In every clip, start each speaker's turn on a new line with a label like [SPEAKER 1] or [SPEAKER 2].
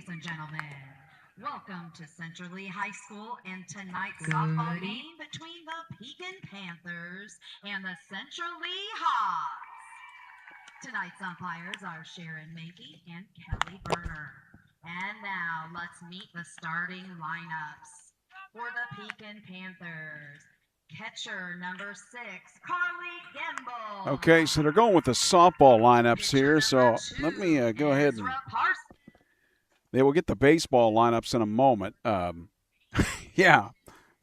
[SPEAKER 1] Ladies and gentlemen, welcome to Central Lee High School and tonight's softball game between the Pekin Panthers and the Central Lee Hawks. Tonight's umpires are Sharon Mankey and Kelly Berner. And now let's meet the starting lineups for the Pekin Panthers. Catcher number 6, Carly Gamble.
[SPEAKER 2] Okay, so they're going with the softball lineups here, so let me go ahead and they will get the baseball lineups in a moment. Yeah,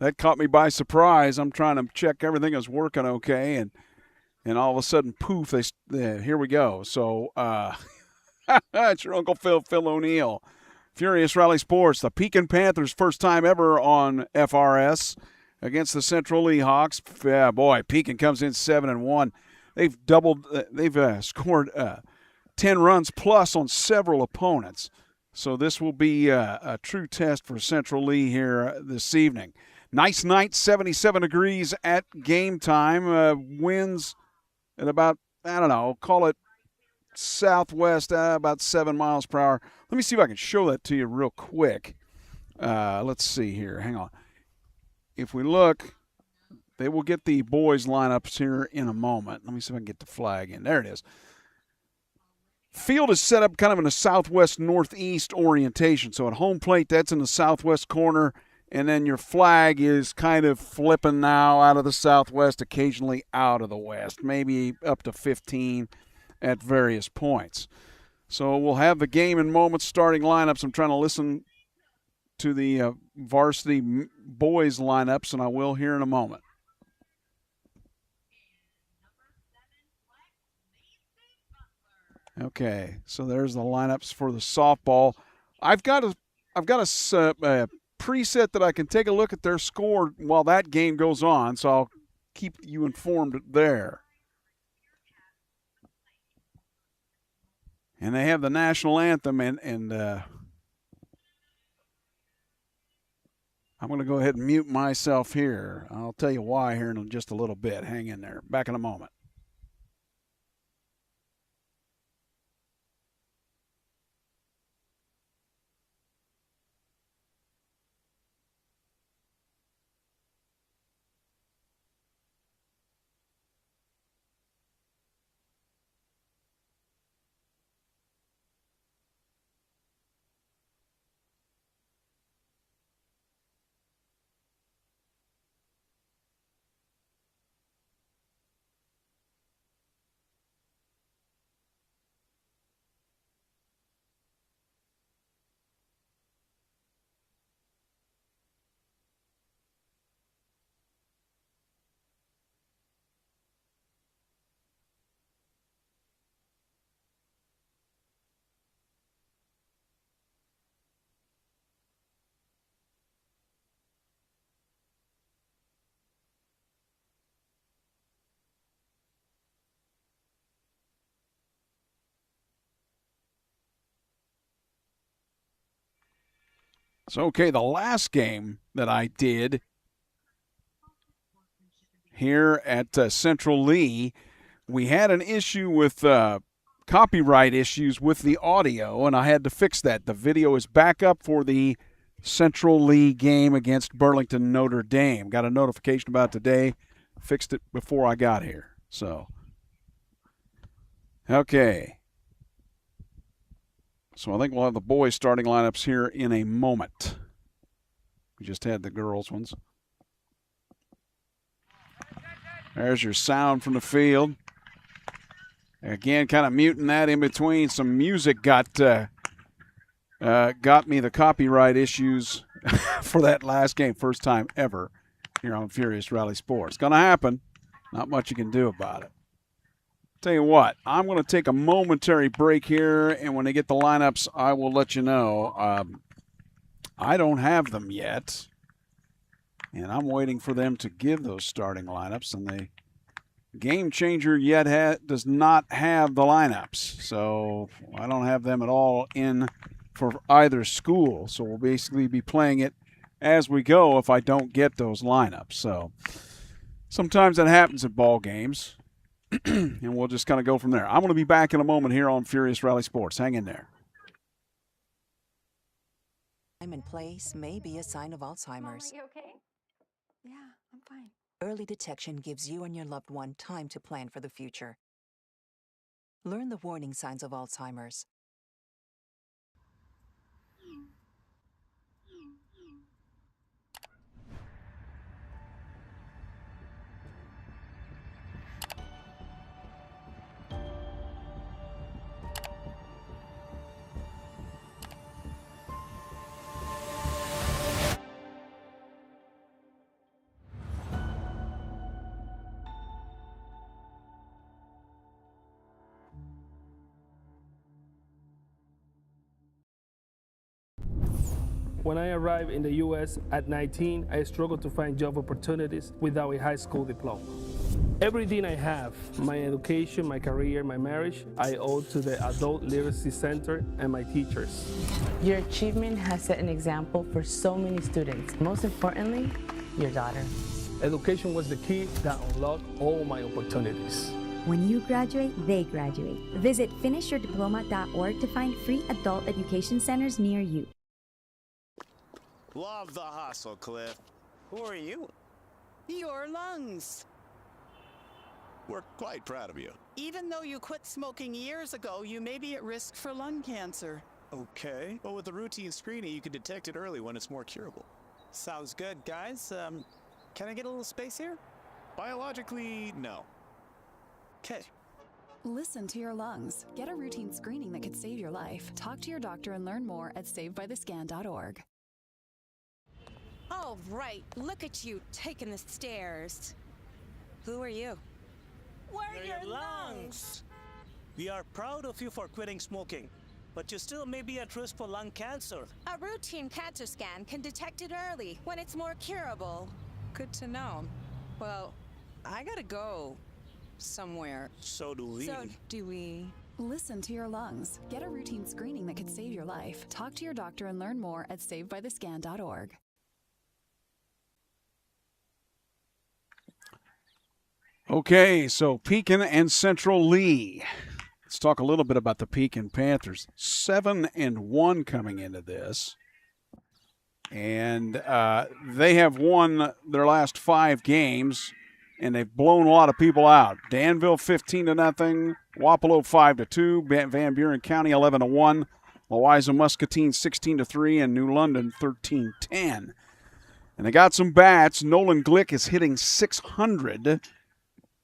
[SPEAKER 2] that caught me by surprise. I'm trying to check everything is working okay, and all of a sudden, poof, here we go. So it's your Uncle Phil O'Neill. Furious Rally Sports, the Pekin Panthers' first time ever on FRS against the Central Lee Hawks. Yeah, boy, Pekin comes in 7-1. They've scored 10 runs plus on several opponents. So this will be a true test for Central Lee here this evening. Nice night, 77 degrees at game time. Winds at about, call it southwest, about 7 miles per hour. Let me see if I can show that to you real quick. Let's see here. Hang on. If we look, they will get the boys' lineups here in a moment. Let me see if I can get the flag in. There it is. Field is set up kind of in a southwest-northeast orientation. So at home plate, that's in the southwest corner, and then your flag is kind of flipping now out of the southwest, occasionally out of the west, maybe up to 15 at various points. So we'll have the game in moments, starting lineups. I'm trying to listen to the varsity boys lineups, and I will here in a moment. Okay, so there's the lineups for the softball. I've got a preset that I can take a look at their score while that game goes on, so I'll keep you informed there. And they have the national anthem, and I'm going to go ahead and mute myself here. I'll tell you why here in just a little bit. Hang in there. Back in a moment. So, okay, the last game that I did here at Central Lee, we had an issue with copyright issues with the audio, and I had to fix that. The video is back up for the Central Lee game against Burlington Notre Dame. Got a notification about it today. Fixed it before I got here. So, okay. So I think we'll have the boys' starting lineups here in a moment. We just had the girls' ones. There's your sound from the field. Again, kind of muting that in between. Some music got me the copyright issues for that last game. First time ever here on Furious Rally Sports. Going to happen. Not much you can do about it. Tell you what, I'm going to take a momentary break here, and when they get the lineups, I will let you know. I don't have them yet, and I'm waiting for them to give those starting lineups, and the Game Changer yet does not have the lineups, so I don't have them at all in for either school, so we'll basically be playing it as we go if I don't get those lineups. So sometimes that happens at ball games. And we'll just kind of go from there. I'm going to be back in a moment here on Furious Rally Sports. Hang in there.
[SPEAKER 3] Time and place may be a sign of Alzheimer's.
[SPEAKER 4] Mom, are you okay? Yeah, I'm fine.
[SPEAKER 3] Early detection gives you and your loved one time to plan for the future. Learn the warning signs of Alzheimer's.
[SPEAKER 5] When I arrived in the U.S. at 19, I struggled to find job opportunities without a high school diploma. Everything I have, my education, my career, my marriage, I owe to the Adult Literacy Center and my teachers.
[SPEAKER 6] Your achievement has set an example for so many students. Most importantly, your daughter.
[SPEAKER 5] Education was the key that unlocked all my opportunities.
[SPEAKER 7] When you graduate, they graduate. Visit finishyourdiploma.org to find free adult education centers near you.
[SPEAKER 8] Love the hustle, Cliff. Who are you?
[SPEAKER 9] Your lungs.
[SPEAKER 8] We're quite proud of you.
[SPEAKER 9] Even though you quit smoking years ago, you may be at risk for lung cancer.
[SPEAKER 8] Okay. But with the routine screening, you can detect it early when it's more curable.
[SPEAKER 9] Sounds good, guys. Can I get a little space here?
[SPEAKER 8] Biologically, no.
[SPEAKER 9] Okay.
[SPEAKER 10] Listen to your lungs. Get a routine screening that could save your life. Talk to your doctor and learn more at savedbythescan.org.
[SPEAKER 11] All right, look at you taking the stairs. Who are you?
[SPEAKER 12] We're your lungs. We are proud of you for quitting smoking, but you still may be at risk for lung cancer.
[SPEAKER 11] A routine cancer scan can detect it early when it's more curable.
[SPEAKER 13] Good to know. Well, I gotta go somewhere.
[SPEAKER 12] So do we.
[SPEAKER 13] So do we.
[SPEAKER 10] Listen to your lungs. Get a routine screening that could save your life. Talk to your doctor and learn more at savedbythescan.org.
[SPEAKER 2] Okay, so Pekin and Central Lee. Let's talk a little bit about the Pekin Panthers. 7-1 coming into this. And they have won their last 5 games, and they've blown a lot of people out. Danville 15-0, Wapello 5-2, Van Buren County 11-1, Louisa Muscatine 16-3, and New London 13-10. And they got some bats. Nolan Glick is hitting .600.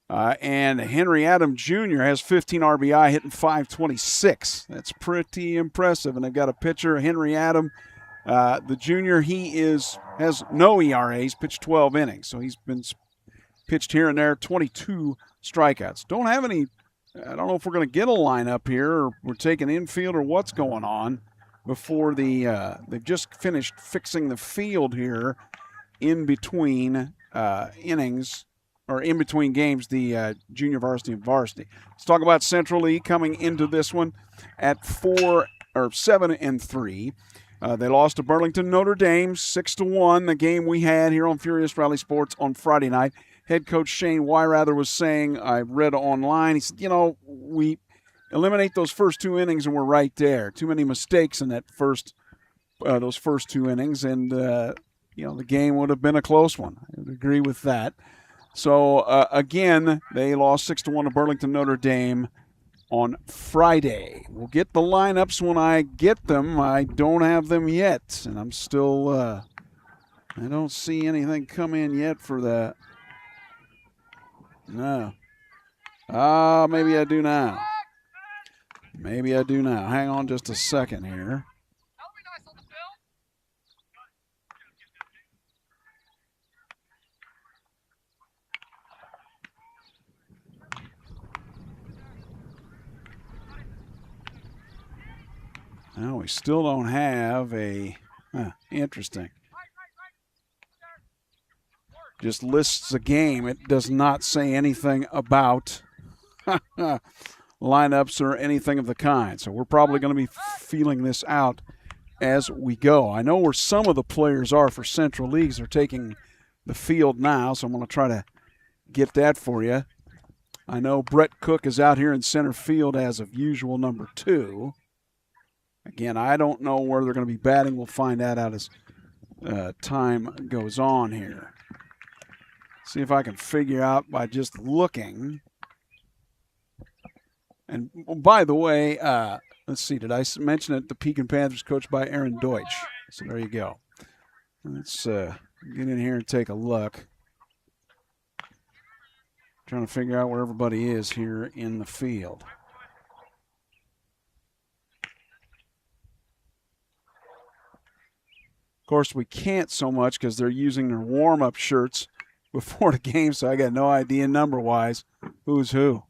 [SPEAKER 2] And Henry Adam Jr. has 15 RBI, hitting .526. That's pretty impressive. And they've got a pitcher, Henry Adam, the junior. He has no ERA. He's pitched 12 innings, so he's been pitched here and there, 22 strikeouts. Don't have any. I don't know if we're going to get a lineup here, or we're taking infield, or what's going on. Before they've just finished fixing the field here in between innings. Or in between games, the junior varsity and varsity. Let's talk about Central Lee coming into this one at 7-3. They lost to Burlington Notre Dame 6-1. The game we had here on Furious Rally Sports on Friday night. Head coach Shane Wyrather was saying, I read online, he said, we eliminate those first 2 innings and we're right there. Too many mistakes in that those first 2 innings, and the game would have been a close one. I would agree with that. So, again, they lost 6-1 to Burlington Notre Dame on Friday. We'll get the lineups when I get them. I don't have them yet, and I'm still I don't see anything come in yet for that. No. Maybe I do now. Hang on just a second here. No, we still don't have a interesting. Just lists a game. It does not say anything about lineups or anything of the kind. So we're probably going to be feeling this out as we go. I know where some of the players are for Central Leagues. They're taking the field now, so I'm going to try to get that for you. I know Brett Cook is out here in center field as of usual, number 2. Again, I don't know where they're going to be batting. We'll find that out as time goes on here. See if I can figure out by just looking. And by the way, let's see, did I mention it? The Pekin Panthers coached by Aaron Deutsch. So there you go. Let's get in here and take a look. Trying to figure out where everybody is here in the field. Of course, we can't so much because they're using their warm-up shirts before the game, so I got no idea number-wise who's who.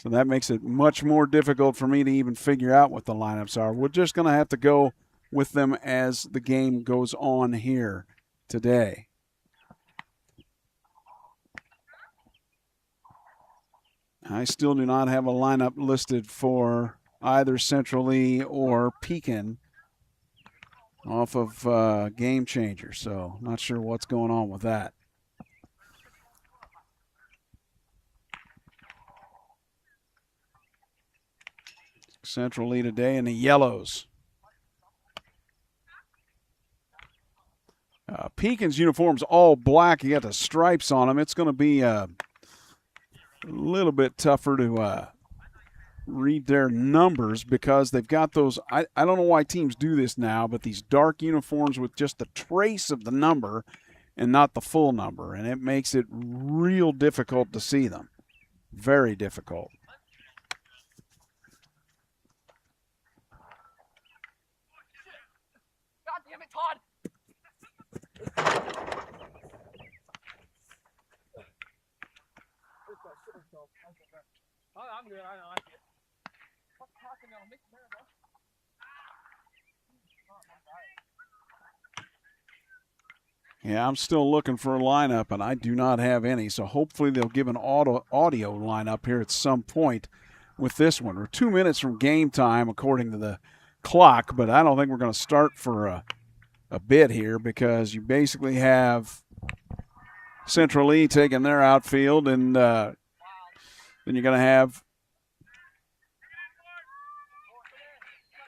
[SPEAKER 2] So that makes it much more difficult for me to even figure out what the lineups are. We're just going to have to go with them as the game goes on here today. I still do not have a lineup listed for either Central Lee or Pekin off of Game Changer, so not sure what's going on with that. Central Lee today in the yellows. Pekin's uniform's all black. You got the stripes on them. It's going to be a little bit tougher to read their numbers because they've got those. I don't know why teams do this now, but these dark uniforms with just a trace of the number and not the full number, and it makes it real difficult to see them. Very difficult.
[SPEAKER 14] God damn it, Todd! I'm good. I know. What's happening now? Make it bro.
[SPEAKER 2] Yeah, I'm still looking for a lineup, and I do not have any. So hopefully they'll give an audio lineup here at some point with this one. We're 2 minutes from game time, according to the clock, but I don't think we're going to start for a bit here because you basically have Central Lee taking their outfield, and then you're going to have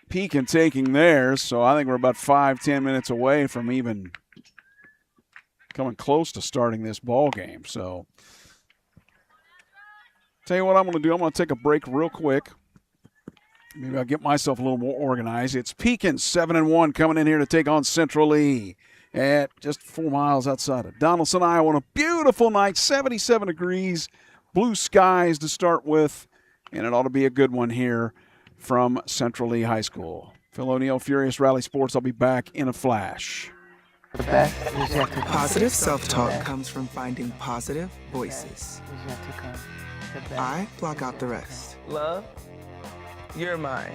[SPEAKER 2] Pekin taking theirs. So I think we're about 5-10 minutes away from even coming close to starting this ball game. So tell you what I'm going to do. I'm going to take a break real quick. Maybe I'll get myself a little more organized. It's Pekin 7-1 coming in here to take on Central Lee at just 4 miles outside of Donaldson, Iowa. On a beautiful night, 77 degrees, blue skies to start with, and it ought to be a good one here from Central Lee High School. Phil O'Neill, Furious Rally Sports. I'll be back in a flash.
[SPEAKER 15] Positive self-talk comes from finding positive voices. I block out the rest.
[SPEAKER 16] Love, you're mine.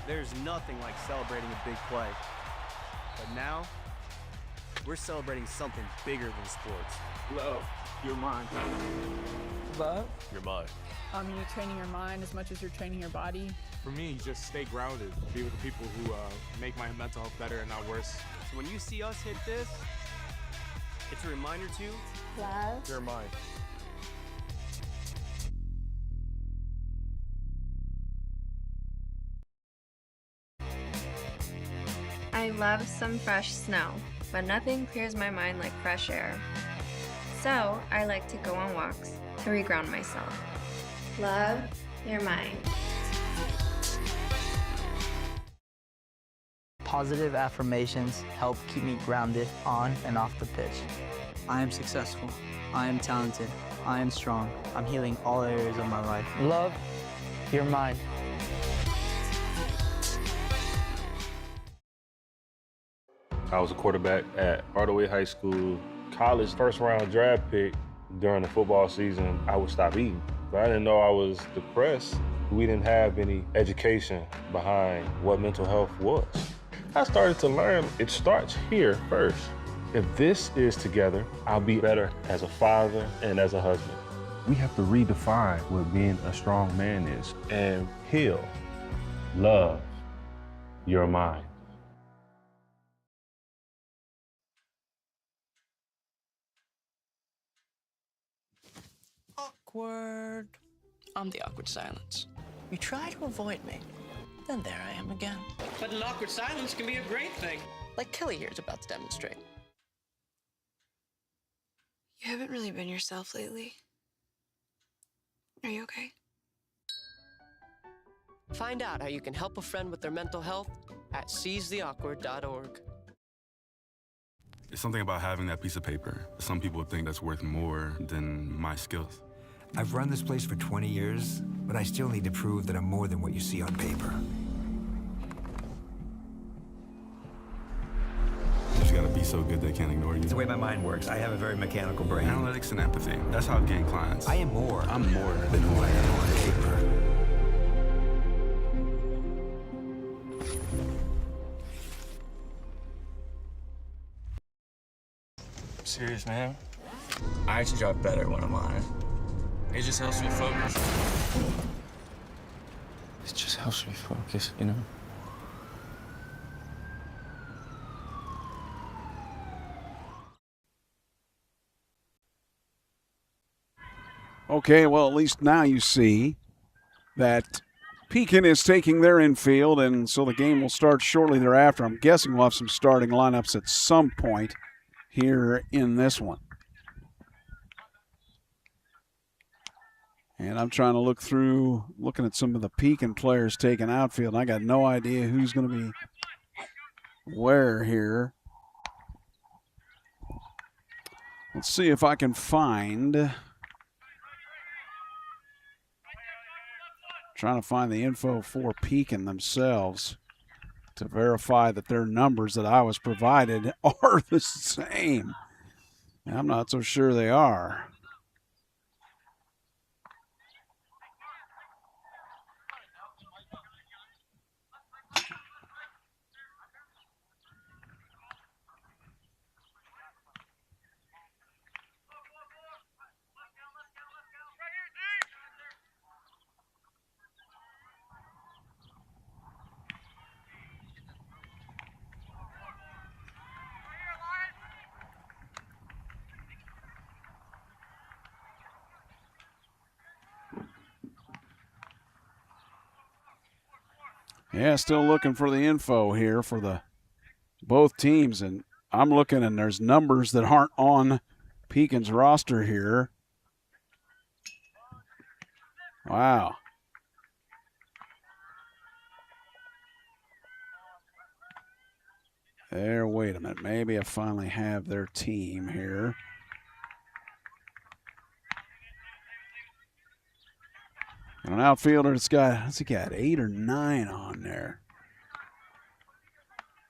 [SPEAKER 17] There's nothing like celebrating a big play. But now, we're celebrating something bigger than sports.
[SPEAKER 16] Love, you're mine. Love,
[SPEAKER 17] you're mine.
[SPEAKER 18] You're training your mind as much as you're training your body.
[SPEAKER 19] For me, just stay grounded. Be with the people who make my mental health better and not worse.
[SPEAKER 17] So when you see us hit this, it's a reminder to
[SPEAKER 4] love,
[SPEAKER 17] you're mine.
[SPEAKER 20] I love some fresh snow, but nothing clears my mind like fresh air. So I like to go on walks to reground myself. Love, you're mine.
[SPEAKER 21] Positive affirmations help keep me grounded on and off the pitch.
[SPEAKER 22] I am successful. I am talented. I am strong. I'm healing all areas of my life.
[SPEAKER 16] Love, you're mine.
[SPEAKER 23] I was a quarterback at Hardaway High School. College first-round draft pick. During the football season, I would stop eating. But I didn't know I was depressed. We didn't have any education behind what mental health was. I started to learn it starts here first. If this is together, I'll be better as a father and as a husband. We have to redefine what being a strong man is and heal. Love, you're mine.
[SPEAKER 13] awkward. I'm the awkward silence. You try to avoid me, then there I am again.
[SPEAKER 14] But an awkward silence can be a great thing.
[SPEAKER 13] Like Kelly here is about to demonstrate.
[SPEAKER 4] You haven't really been yourself lately. Are you okay?
[SPEAKER 14] Find out how you can help a friend with their mental health at seizetheawkward.org.
[SPEAKER 1] It's something about having that piece of paper. Some people think that's worth more than my skills.
[SPEAKER 3] I've run this place for 20 years, but I still need to prove that I'm more than what you see on paper.
[SPEAKER 1] You just gotta be so good they can't ignore you.
[SPEAKER 3] It's the way my mind works. I have a very mechanical brain.
[SPEAKER 1] Analytics and empathy. That's how I've gained clients.
[SPEAKER 3] I am more.
[SPEAKER 1] I'm more than who I am on paper.
[SPEAKER 16] Serious, man. I actually drive better when I'm on it. It just helps me focus. It just helps me focus, you know?
[SPEAKER 2] Okay, well, at least now you see that Pekin is taking their infield, and so the game will start shortly thereafter. I'm guessing we'll have some starting lineups at some point here in this one. And I'm trying to look through, looking at some of the Pekin players taking outfield, and I got no idea who's going to be where here. Let's see if I can find, trying to find the info for Pekin themselves to verify that their numbers that I was provided are the same. I'm not so sure they are. Yeah, still looking for the info here for the both teams, and I'm looking, and there's numbers that aren't on Pekin's roster here. Wow. There, wait a minute. Maybe I finally have their team here. An outfielder that's got, what's he got, 8 or 9 on there?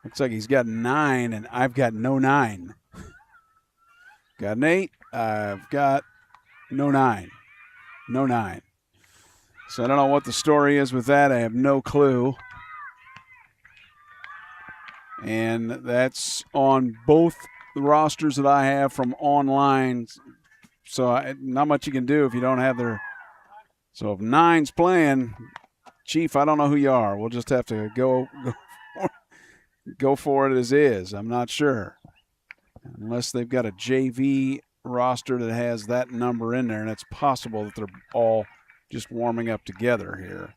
[SPEAKER 2] Looks like he's got 9, and I've got no 9. Got an 8, I've got no 9. No 9. So I don't know what the story is with that. I have no clue. And that's on both the rosters that I have from online. So not much you can do if you don't have their. So if 9's playing, Chief, I don't know who you are. We'll just have to go for it as is. I'm not sure. Unless they've got a JV roster that has that number in there, and it's possible that they're all just warming up together here.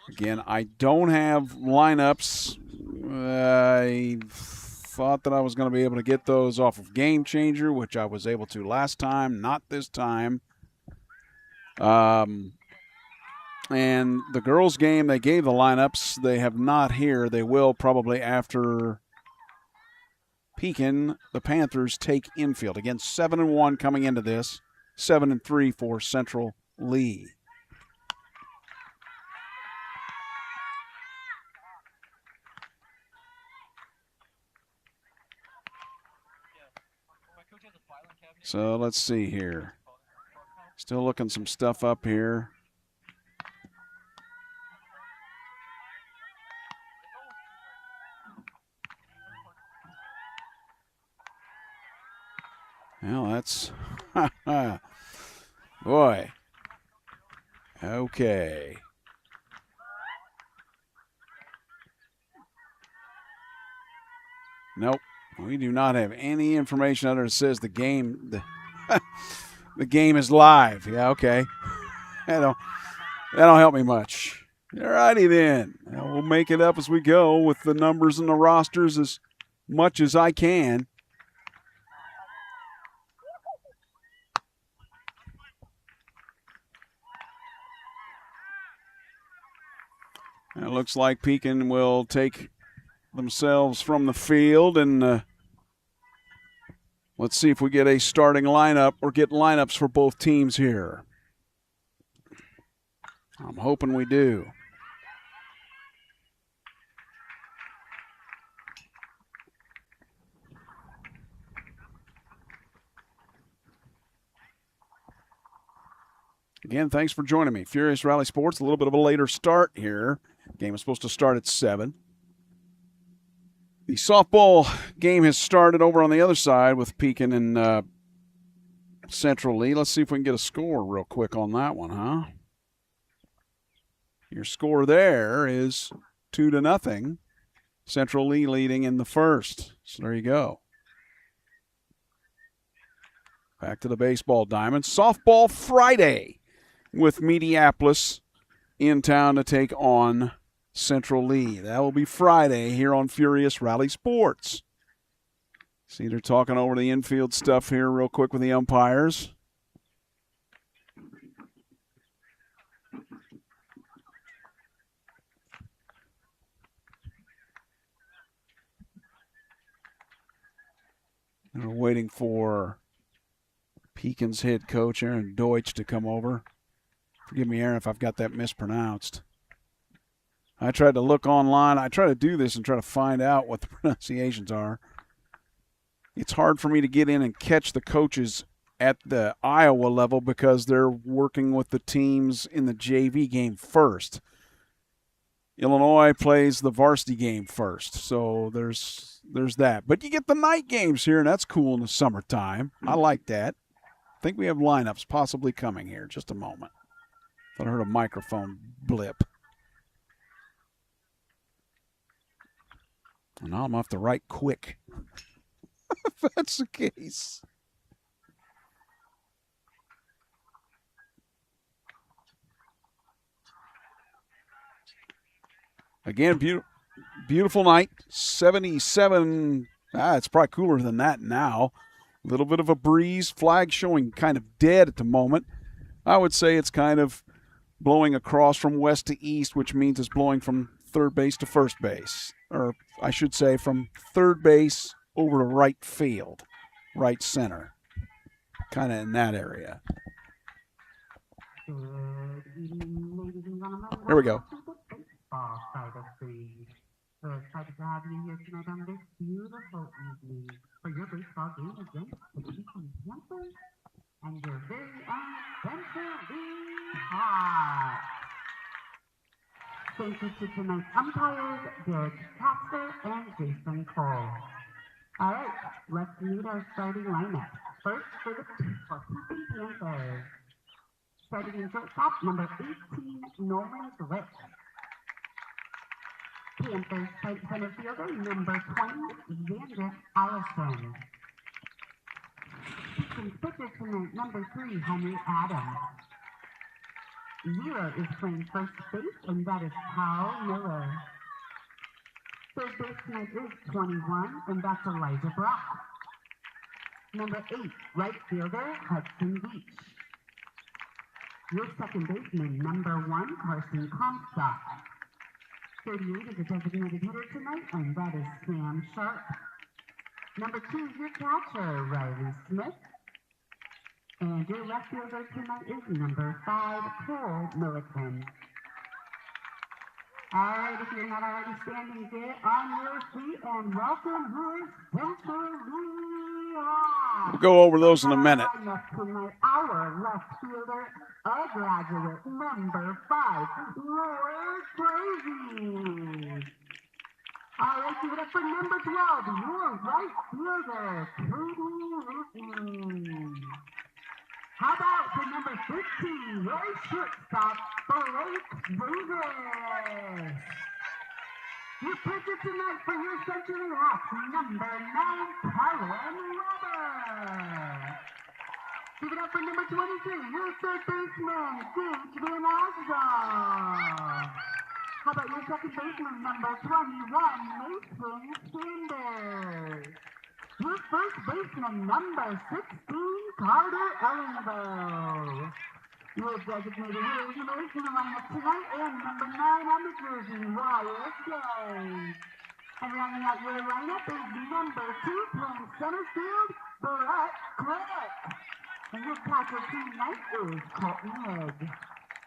[SPEAKER 2] Again, I don't have lineups. I thought that I was going to be able to get those off of Game Changer, which I was able to last time, not this time. And the girls' game, they gave the lineups. They have not here. They will probably after Pekin. The Panthers take infield. Again, 7-1 coming into this, 7-3 for Central Lee. So let's see here. Still looking some stuff up here. Well, that's boy. Okay. Nope. We do not have any information other than says the game the game is live. Yeah, okay. That'll help me much. All righty then. We'll make it up as we go with the numbers and the rosters as much as I can. It looks like Pekin will take themselves from the field, and let's see if we get a starting lineup or get lineups for both teams here. I'm hoping we do. Again, thanks for joining me. Furious Rally Sports, a little bit of a later start here. Game is supposed to start at 7. The softball game has started over on the other side with Pekin and Central Lee. Let's see if we can get a score real quick on that one, huh? Your score there is 2-0. Central Lee leading in the first. So there you go. Back to the baseball diamond. Softball Friday with Mediapolis in town to take on Central Lee. That will be Friday here on Furious Rally Sports. See, they're talking over the infield stuff here real quick with the umpires. We're waiting for Pekin's head coach, Aaron Deutsch, to come over. Forgive me, Aaron, if I've got that mispronounced. I tried to look online. I try to do this and try to find out what the pronunciations are. It's hard for me to get in and catch the coaches at the Iowa level because they're working with the teams in the JV game first. Illinois plays the varsity game first, so there's that. But you get the night games here, and that's cool in the summertime. I like that. I think we have lineups possibly coming here. Just a moment. Thought I heard a microphone blip. And now I'm off to write quick. If that's the case. Again, beautiful night. 77. It's probably cooler than that now. A little bit of a breeze. Flag showing kind of dead at the moment. I would say it's kind of blowing across from west to east, which means it's blowing from third base to first base. Or I should say from third base over to right field, right center. Kind of in that area. Here we go.
[SPEAKER 5] We're excited to have you here tonight on this beautiful evening for your baseball game against the Pekin Panthers and your very own Central Lee Hawks. Thank you to tonight's umpires, Derek Casper and Jason Cole. All right, let's meet our starting lineup. First for the Pekin Panthers. Starting in shortstop, number 18, Nolan Glick. Panthers center fielder, number 20, Xander Allison. Pekin pitcher tonight, number 3, Henry Adams. 0 is playing first base, and that is Kyle Miller. Third base tonight is 21, and that's Elijah Brock. Number 8, right fielder, Hudson Beach. Your second baseman, number 1, Carson Comstock. 38 is a designated hitter tonight, and that is Sam Sharp. Number 2 is your catcher, Riley Smith. And your left fielder tonight is number 5, Cole Milliken. All right, if you're not already standing, get on your feet and welcome your Central Lee Hawks.
[SPEAKER 2] We'll go over those in a minute.
[SPEAKER 5] Tonight, our left fielder, a graduate, number 5, Roy Crazy. All right, give it up for number 12, your right fielder, Cody Luton. How about for number 15, your shortstop, Blake Davis? Your pitcher tonight for your Century Hawks, number 9, Colin Weber. Give it up for number 23, your third baseman, Gage Vinazzo. How about your second baseman, number 21, Mason Sanders? Your first baseman, number 16, Carter Ellenbow. Your designated hitters in the lineup tonight, and number 9 on the jersey, Wyatt Gay. And rounding out your lineup is number 2, playing center field, Brett Crick. And your catcher tonight is Colton Egg.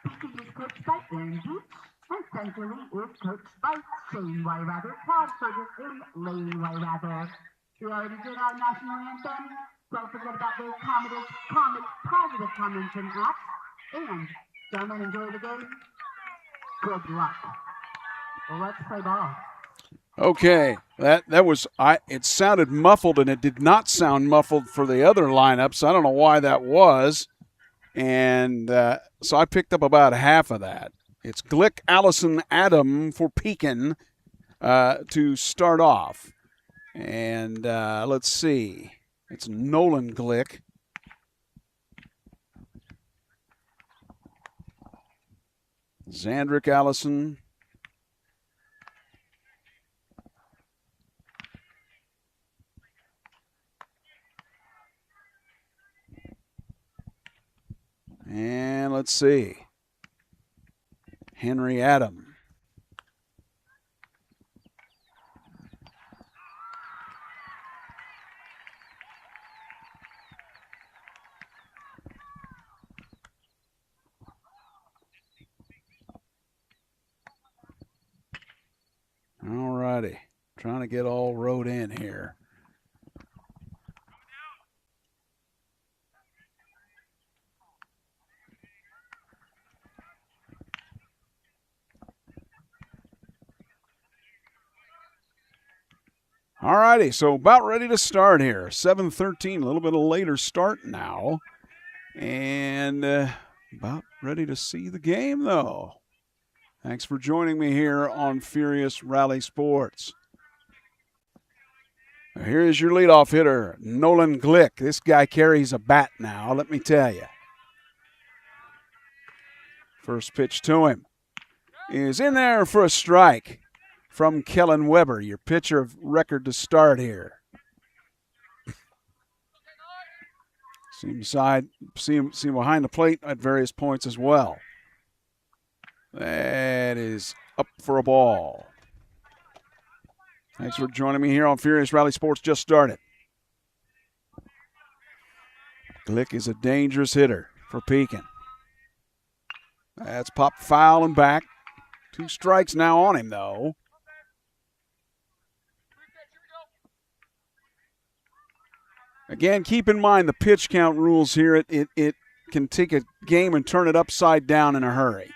[SPEAKER 5] Pekin is coached by Aaron Beach, and Century is coached by Shane Wyrather, Todd Fergus, and Lane Wyrather. We already did our national anthem. Don't forget about those positive comments and acts. And, gentlemen, enjoy the game. Good luck. Let's play ball.
[SPEAKER 2] Okay, that was it sounded muffled, and it did not sound muffled for the other lineups. I don't know why that was. And so I picked up about half of that. It's Glick, Allison, Adam for Pekin to start off. And let's see. It's Nolan Glick. Zandrick Allison. And let's see. Henry Adam. All righty. Trying to get all rode in here. All righty, so about ready to start here. 7:13, a little bit of later start now. And about ready to see the game, though. Thanks for joining me here on Furious Rally Sports. Here is your leadoff hitter, Nolan Glick. This guy carries a bat now, let me tell you. First pitch to him is in there for a strike from Kellen Weber, your pitcher of record to start here. See him behind the plate at various points as well. That is up for a ball. Thanks for joining me here on Furious Rally Sports. Just started. Glick is a dangerous hitter for Pekin. That's popped foul and back. 2 strikes now on him, though. Again, keep in mind the pitch count rules here. It can take a game and turn it upside down in a hurry.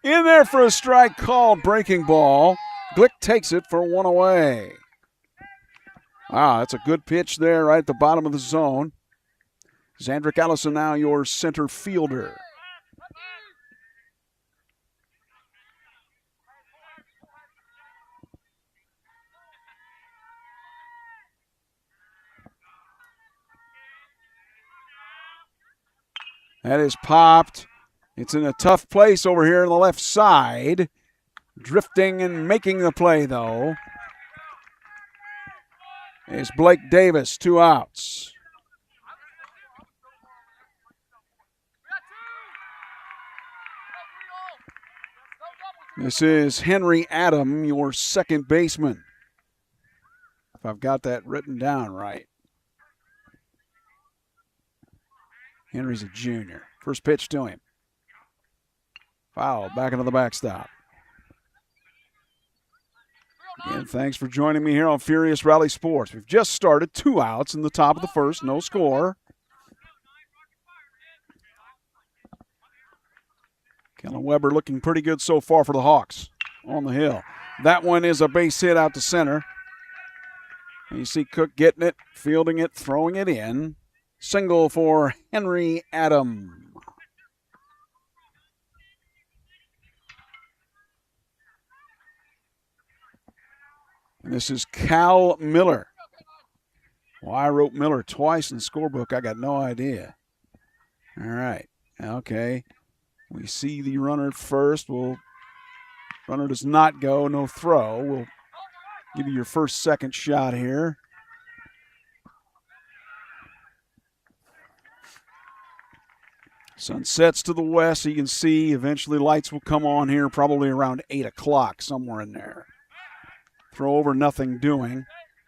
[SPEAKER 2] In there for a strike called, breaking ball. Glick takes it for 1 away. Wow, that's a good pitch there right at the bottom of the zone. Zandrick Allison now your center fielder. That is popped. It's in a tough place over here on the left side. Drifting and making the play, though, is Blake Davis, 2 outs. This is Henry Adam, your second baseman, if I've got that written down right. Henry's a junior. First pitch to him. Foul, back into the backstop. Again, thanks for joining me here on Furious Rally Sports. We've just started, 2 outs in the top of the first, no score. Kellen Weber looking pretty good so far for the Hawks on the hill. That one is a base hit out to center. And you see Cook getting it, fielding it, throwing it in. Single for Henry Adam. And this is Cal Miller. Why I wrote Miller twice in the scorebook, I got no idea. All right. Okay. We see the runner at first. Runner does not go, no throw. We'll give you your second shot here. Sun sets to the west, so you can see eventually lights will come on here probably around 8 o'clock, somewhere in there. Throw over, nothing doing.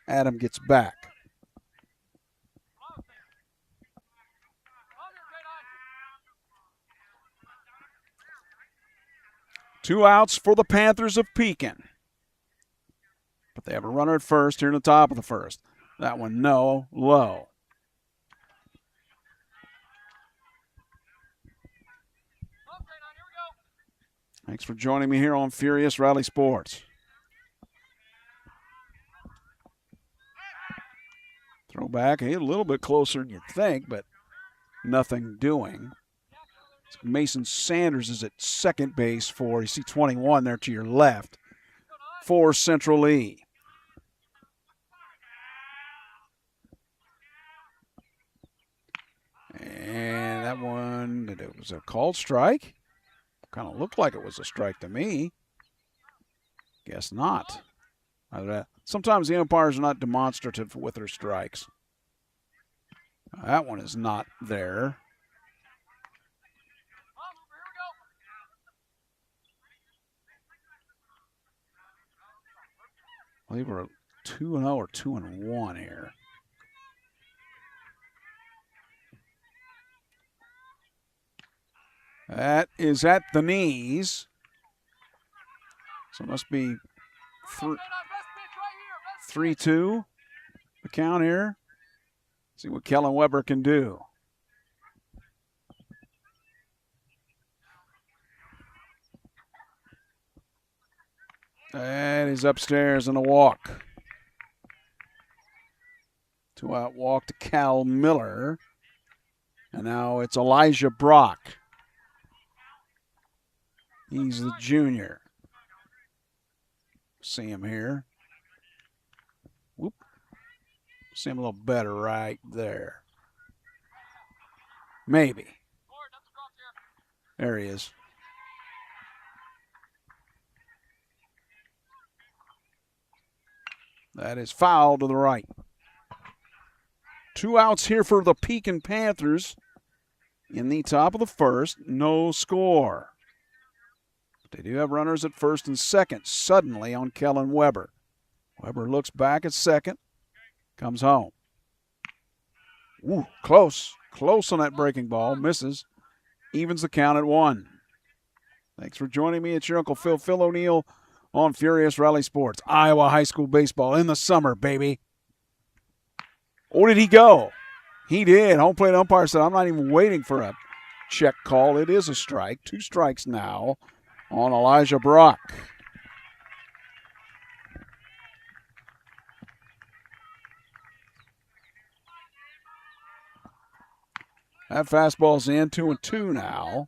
[SPEAKER 2] Adam gets back. Two outs for the Panthers of Pekin. But they have a runner at first here in the top of the first. That one, no, low. Thanks for joining me here on Furious Rally Sports. Throw back, a little bit closer than you'd think, but nothing doing. Mason Sanders is at second base for, you see 21 there to your left, for Central Lee. And that one, it was a called strike. Kind of looked like it was a strike to me. Guess not. Sometimes the umpires are not demonstrative with their strikes. That one is not there. I believe we're 2-0 or 2-1 here. That is at the knees. So it must be 3-2, the count here. See what Kellen Weber can do. And he's upstairs in a walk. 2-out walk to Cal Miller. And now it's Elijah Brock. He's the junior. See him here. Whoop. See him a little better right there. Maybe. There he is. That is foul to the right. 2 outs here for the Pekin Panthers in the top of the first. No score. But they do have runners at first and second suddenly on Kellen Weber. Weber looks back at second. Comes home. Ooh, close. Close on that breaking ball. Misses. Evens the count at 1. Thanks for joining me. It's your Uncle Phil O'Neill on Furious Rally Sports. Iowa high school baseball in the summer, baby. Oh, did he go? He did. Home plate umpire said, I'm not even waiting for a check call. It is a strike. 2 strikes now on Elijah Brock. That fastball's in, 2-2 now.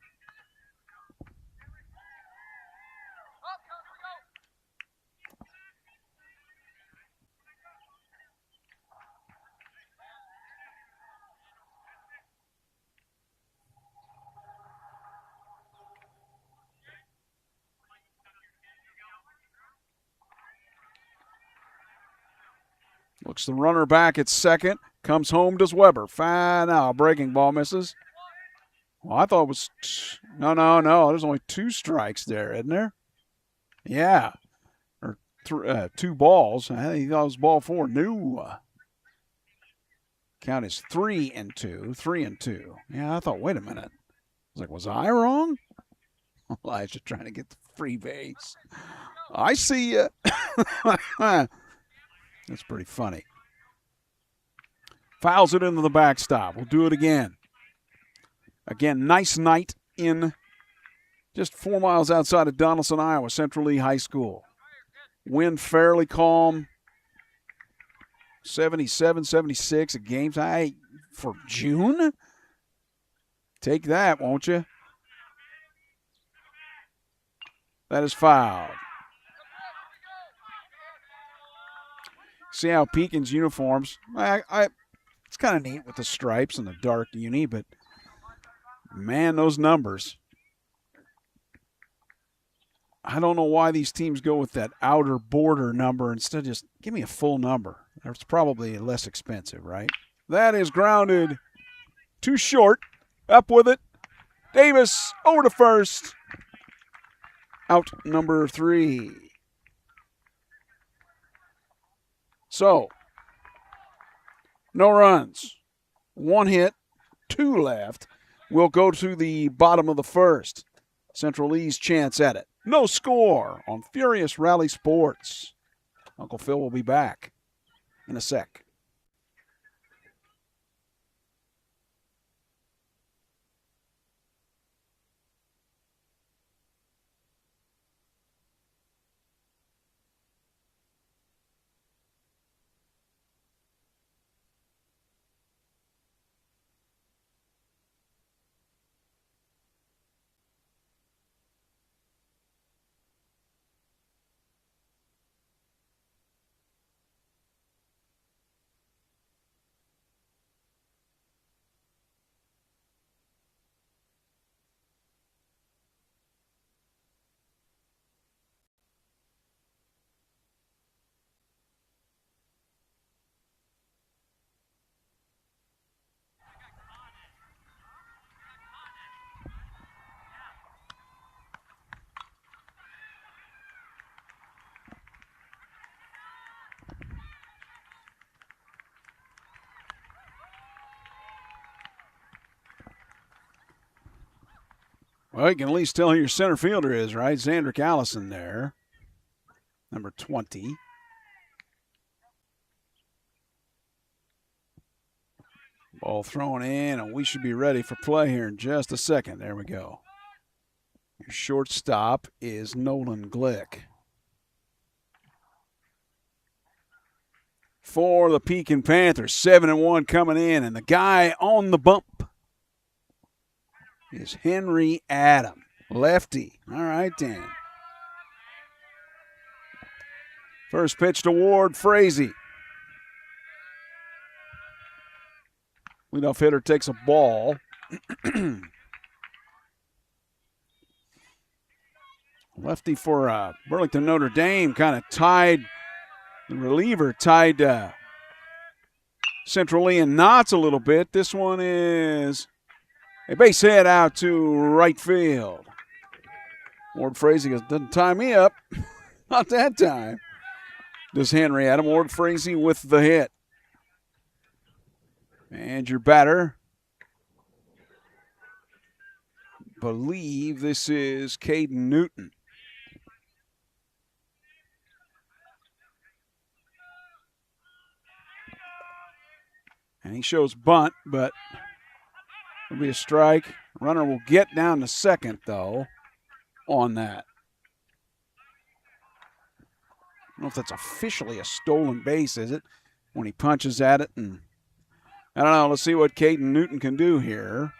[SPEAKER 2] Looks the runner back at second. Comes home, does Weber. Fine now. Breaking ball misses. Well, I thought it was... No. There's only 2 strikes there, isn't there? Yeah. Or 2 balls. I think that was ball 4. No. Count is 3-2. 3-2. Yeah, I thought, wait a minute. I was like, was I wrong? Elijah trying to get the free base. I see ya. That's pretty funny. Fouls it into the backstop. We'll do it again. Again, nice night in just 4 miles outside of Donaldson, Iowa, Central Lee High School. Wind fairly calm. 77, 76 a game high for June. Take that, won't you? That is fouled. See how Pekin's uniforms, it's kind of neat with the stripes and the dark uni, but man, those numbers. I don't know why these teams go with that outer border number instead of just give me a full number. It's probably less expensive, right? That is grounded. Too short. Up with it. Davis over to first. Out number 3. So, no runs. 1 hit, 2 left. We'll go to the bottom of the first. Central East chance at it. No score on Furious Rally Sports. Uncle Phil will be back in a sec. Well, you can at least tell who your center fielder is, right? Xandrick Allison there, number 20. Ball thrown in, and we should be ready for play here in just a second. There we go. Your shortstop is Nolan Glick. For the Pekin Panthers, 7-1 coming in, and the guy on the bump is Henry Adam, lefty. All right, then. First pitch to Ward Frazee. Leadoff hitter takes a ball. Lefty for Burlington Notre Dame kind of tied, the reliever tied Central Lee in knots a little bit. This one is a base hit out to right field. Ward Frazee goes, doesn't tie me up. Not that time. Does Henry Adam. Ward Frazee with the hit. And your batter, believe this is Caden Newton. And he shows bunt, but it'll be a strike. Runner will get down to second, though, on that. I don't know if that's officially a stolen base, is it? When he punches at it. And I don't know. Let's see what Caden Newton can do here.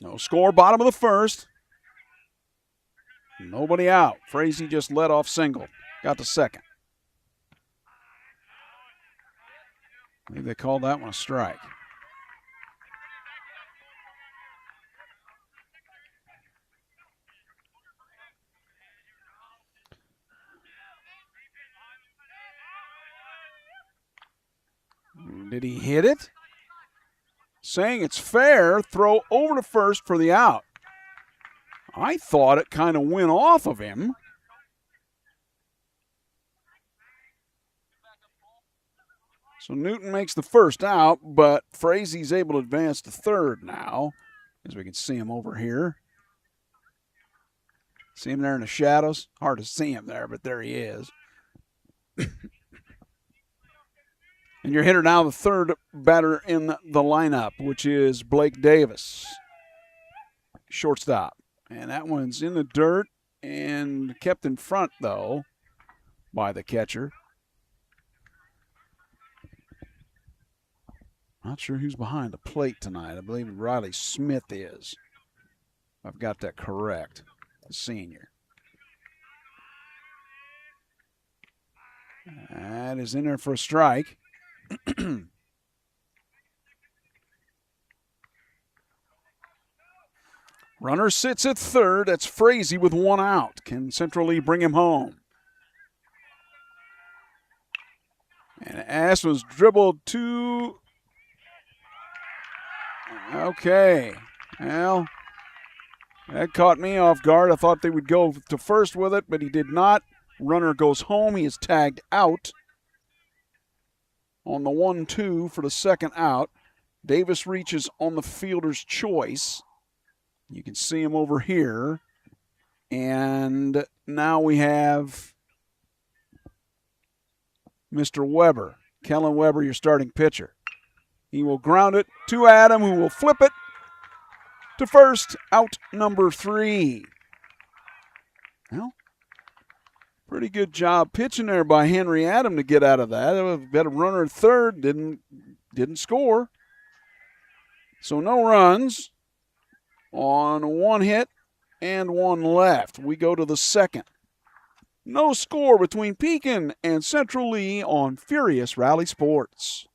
[SPEAKER 2] No score, bottom of the first. Nobody out. Frazee just led off single. Got to second. I believe they called that one a strike. Did he hit it? Saying it's fair, throw over to first for the out. I thought it kind of went off of him. So Newton makes the first out, but Frazee's able to advance to third now, as we can see him over here. See him there in the shadows? Hard to see him there, but there he is. And your hitter now, the third batter in the lineup, which is Blake Davis, shortstop. And that one's in the dirt and kept in front, though, by the catcher. Not sure who's behind the plate tonight. I believe Riley Smith is. I've got that correct, the senior. That is in there for a strike. Runner sits at third. That's Frazee with one out. Can Central Lee bring him home? And Asmus dribbled to. Okay. Well, that caught me off guard. I thought they would go to first with it, but he did not. Runner goes home. He is tagged out on the 1-2 for the second out. Davis reaches on the fielder's choice. You can see him over here. And now we have Mr. Weber. Kellen Weber, your starting pitcher. He will ground it to Adam, who will flip it to first, out number 3. Well, pretty good job pitching there by Henry Adam to get out of that. Had a runner at third, didn't score. So no runs on one hit and one left. We go to the second. No score between Pekin and Central Lee on Furious Rally Sports.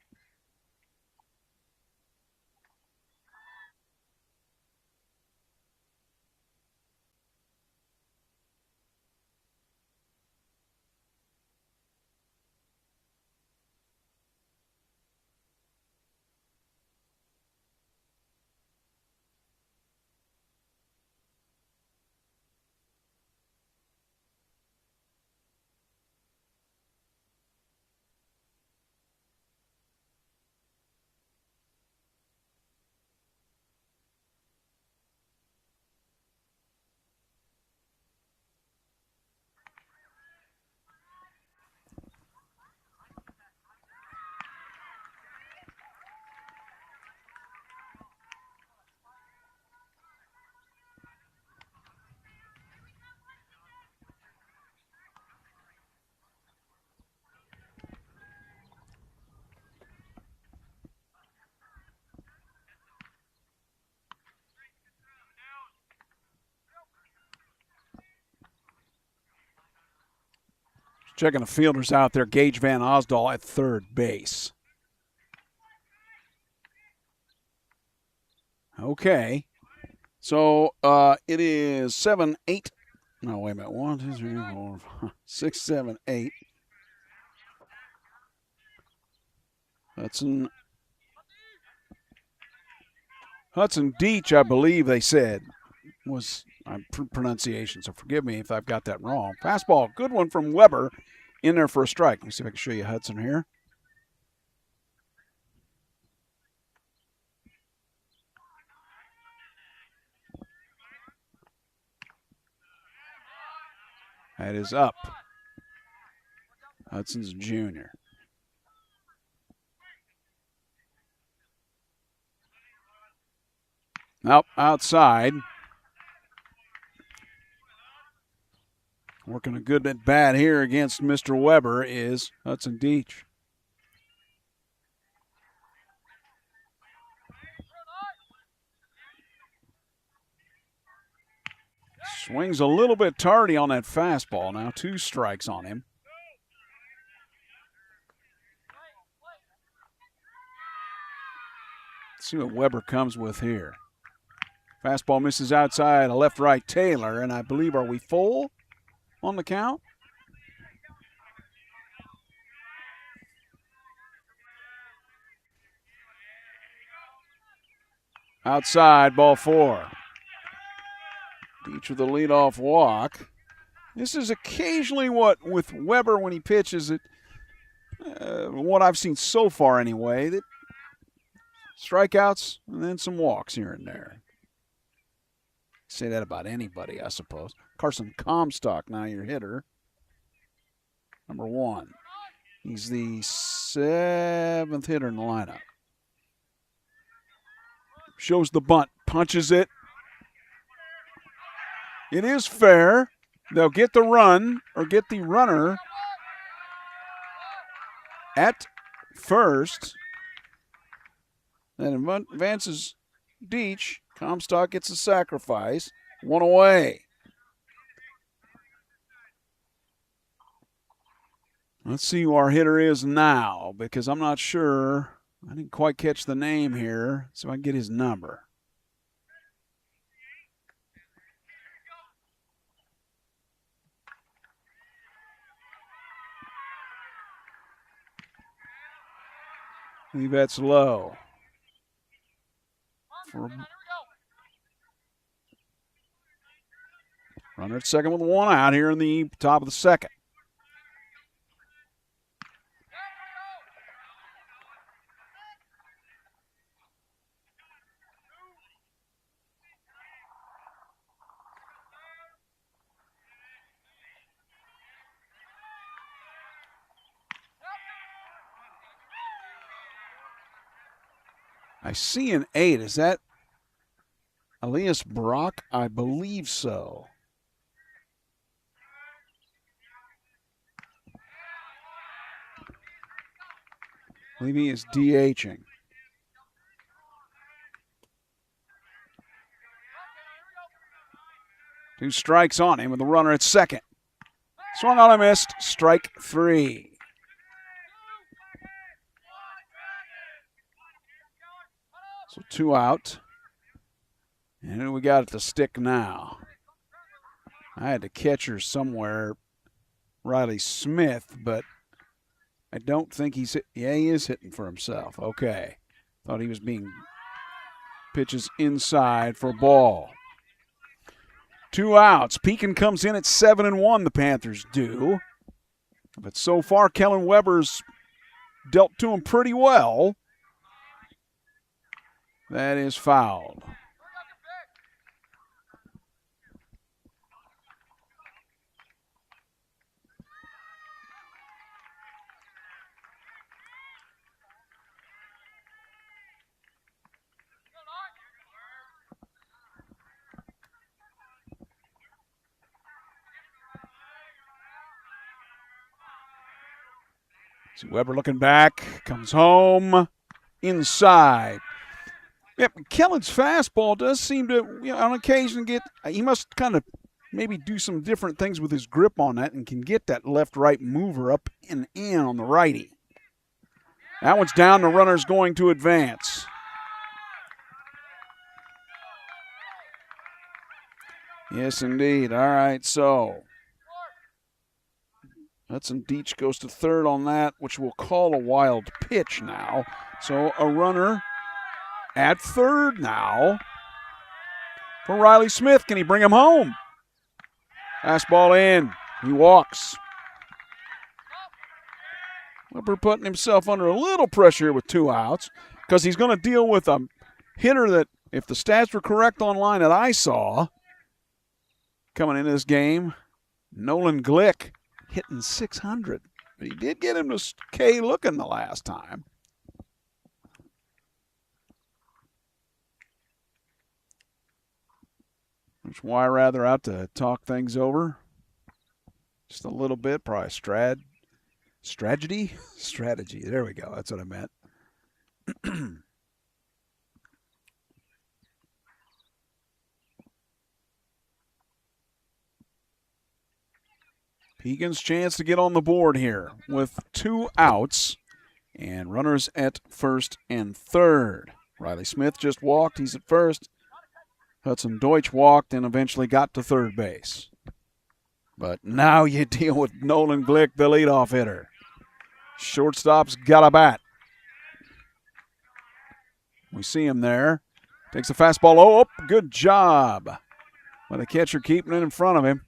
[SPEAKER 2] Checking the fielders out there. Gage Van Osdal at third base. Okay. So it is 7, 8. No, wait a minute. 1, 2, 3, 4, 5, 6, 7, 8. Hudson Deach, I believe they said, was pronunciation, so forgive me if I've got that wrong. Fastball, good one from Weber, in there for a strike. Let me see if I can show you Hudson here. That is up. Hudson's junior. Nope, outside. Working a good at bat here against Mr. Weber is Hudson Deach. Swings a little bit tardy on that fastball. Now 2 strikes on him. Let's see what Weber comes with here. Fastball misses outside, a left-right Taylor, and I believe, are we full on the count? Outside, ball 4. Deach with the leadoff walk. This is occasionally what, with Weber when he pitches it, what I've seen so far anyway, that strikeouts and then some walks here and there. Say that about anybody, I suppose. Carson Comstock, now your hitter. Number 1. He's the 7th hitter in the lineup. Shows the bunt, punches it. It is fair. They'll get the run or get the runner at first. Then advances Deach. Comstock gets a sacrifice. 1 away. Let's see who our hitter is now, because I'm not sure. I didn't quite catch the name here, so I can get his number. I believe that's low. Runner at second with one out here in the top of the second. I see an 8. Is that Elias Brock? I believe so. I believe he is DHing. Two strikes on him with the runner at second. Swung on and missed. Strike 3. So 2 out. And we got it to stick now. I had the catcher somewhere, Riley Smith, but I don't think he's hit. Yeah, he is hitting for himself. Okay. Thought he was being pitches inside for a ball. 2 outs. Pekin comes in at 7-1, the Panthers do. But so far, Kellen Weber's dealt to him pretty well. That is fouled. See Weber looking back, comes home, inside. Yep, Kellen's fastball does seem to, on occasion, he must kind of maybe do some different things with his grip on that and can get that left-right mover up and in on the righty. That one's down, the runner's going to advance. Yes, indeed. All right, so Hudson Deach goes to third on that, which we'll call a wild pitch now. So a runner at third now for Riley Smith. Can he bring him home? Fastball in. He walks. Weber putting himself under a little pressure with 2 outs because he's going to deal with a hitter that, if the stats were correct online that I saw coming into this game, Nolan Glick hitting .600. But he did get him to K looking the last time. Which why rather out to talk things over just a little bit, probably strategy. There we go. That's what I meant. Pekin's chance to get on the board here with 2 outs and runners at first and third. Riley Smith just walked. He's at first. Hudson Deutsch walked and eventually got to third base. But now you deal with Nolan Glick, the leadoff hitter. Shortstop's got a bat. We see him there. Takes a fastball. Oh, good job. But the catcher keeping it in front of him.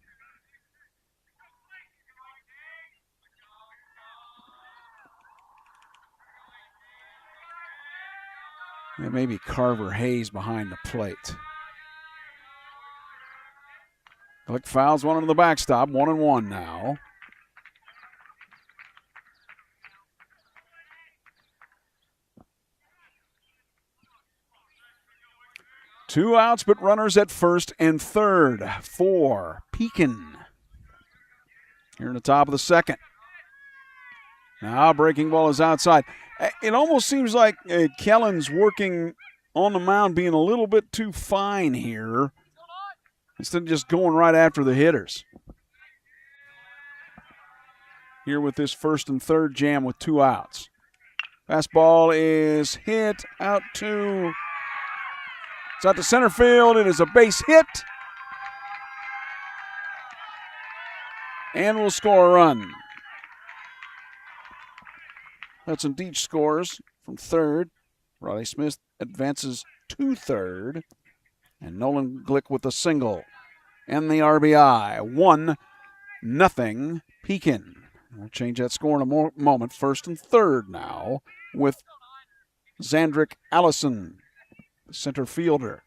[SPEAKER 2] And maybe Carver Hayes behind the plate. Glick fouls one into the backstop. 1-1 now. Two outs, but runners at first and third for Pekin. Here in the top of the second. Now breaking ball is outside. It almost seems like Kellen's working on the mound, being a little bit too fine here, instead of just going right after the hitters. here with this first and third jam with 2 outs. Fastball is hit out to, it's out to center field. It is a base hit. And we'll score a run. Hudson Deach scores from third. Riley Smith advances to third. And Nolan Glick with a single. And the RBI. 1-0 Pekin. We'll change that score in a moment. First and third now with Zandrick Allison, the center fielder.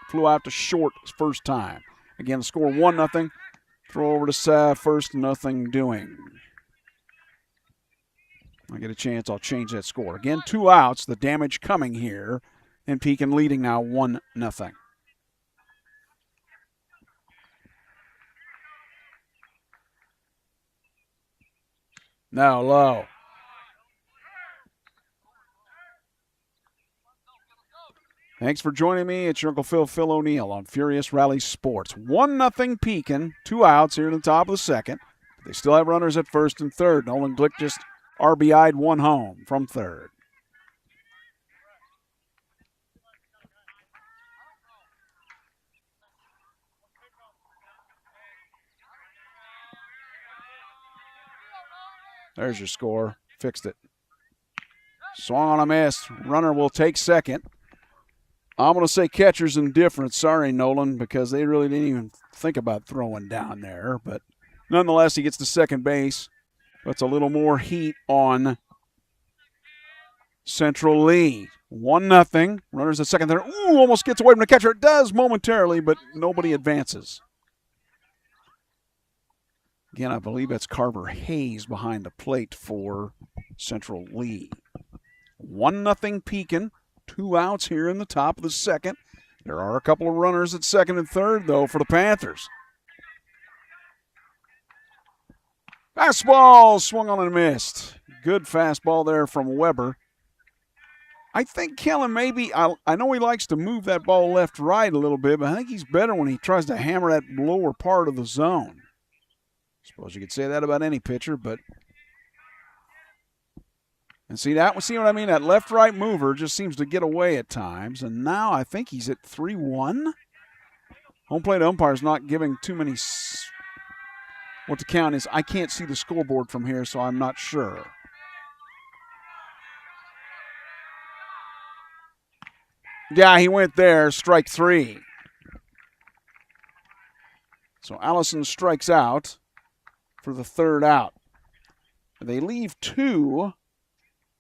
[SPEAKER 2] Flew out to short first time. Again, the score 1-0. Throw over to first, nothing doing. I get a chance, I'll change that score. Again, 2 outs, the damage coming here, and Pekin leading now 1-0. Now low. Thanks for joining me. It's your Uncle Phil O'Neill on Furious Rally Sports. 1-0 Pekin, 2 outs here in the top of the second. They still have runners at first and third. Nolan Glick just RBI'd 1 home from third. There's your score. Fixed it. Swung on a miss. Runner will take second. I'm going to say catcher's indifferent. Sorry, Nolan, because they really didn't even think about throwing down there. But nonetheless, he gets to second base. Puts a little more heat on Central Lee. 1-0. Runners at second there. Ooh, almost gets away from the catcher. It does momentarily, but nobody advances. Again, I believe that's Carver Hayes behind the plate for Central Lee. 1-0 Pekin. 2 outs here in the top of the second. There are a couple of runners at second and third, though, for the Panthers. Fastball swung on and missed. Good fastball there from Weber. I think Kellen maybe, I know he likes to move that ball left-right a little bit, but I think he's better when he tries to hammer that lower part of the zone. Suppose you could say that about any pitcher, but and see what I mean? That left-right mover just seems to get away at times, and now I think he's at 3-1. Home plate umpire's not giving too many what the count is. I can't see the scoreboard from here, so I'm not sure. Yeah, he went there, strike 3. So Allison strikes out for the third out. They leave 2,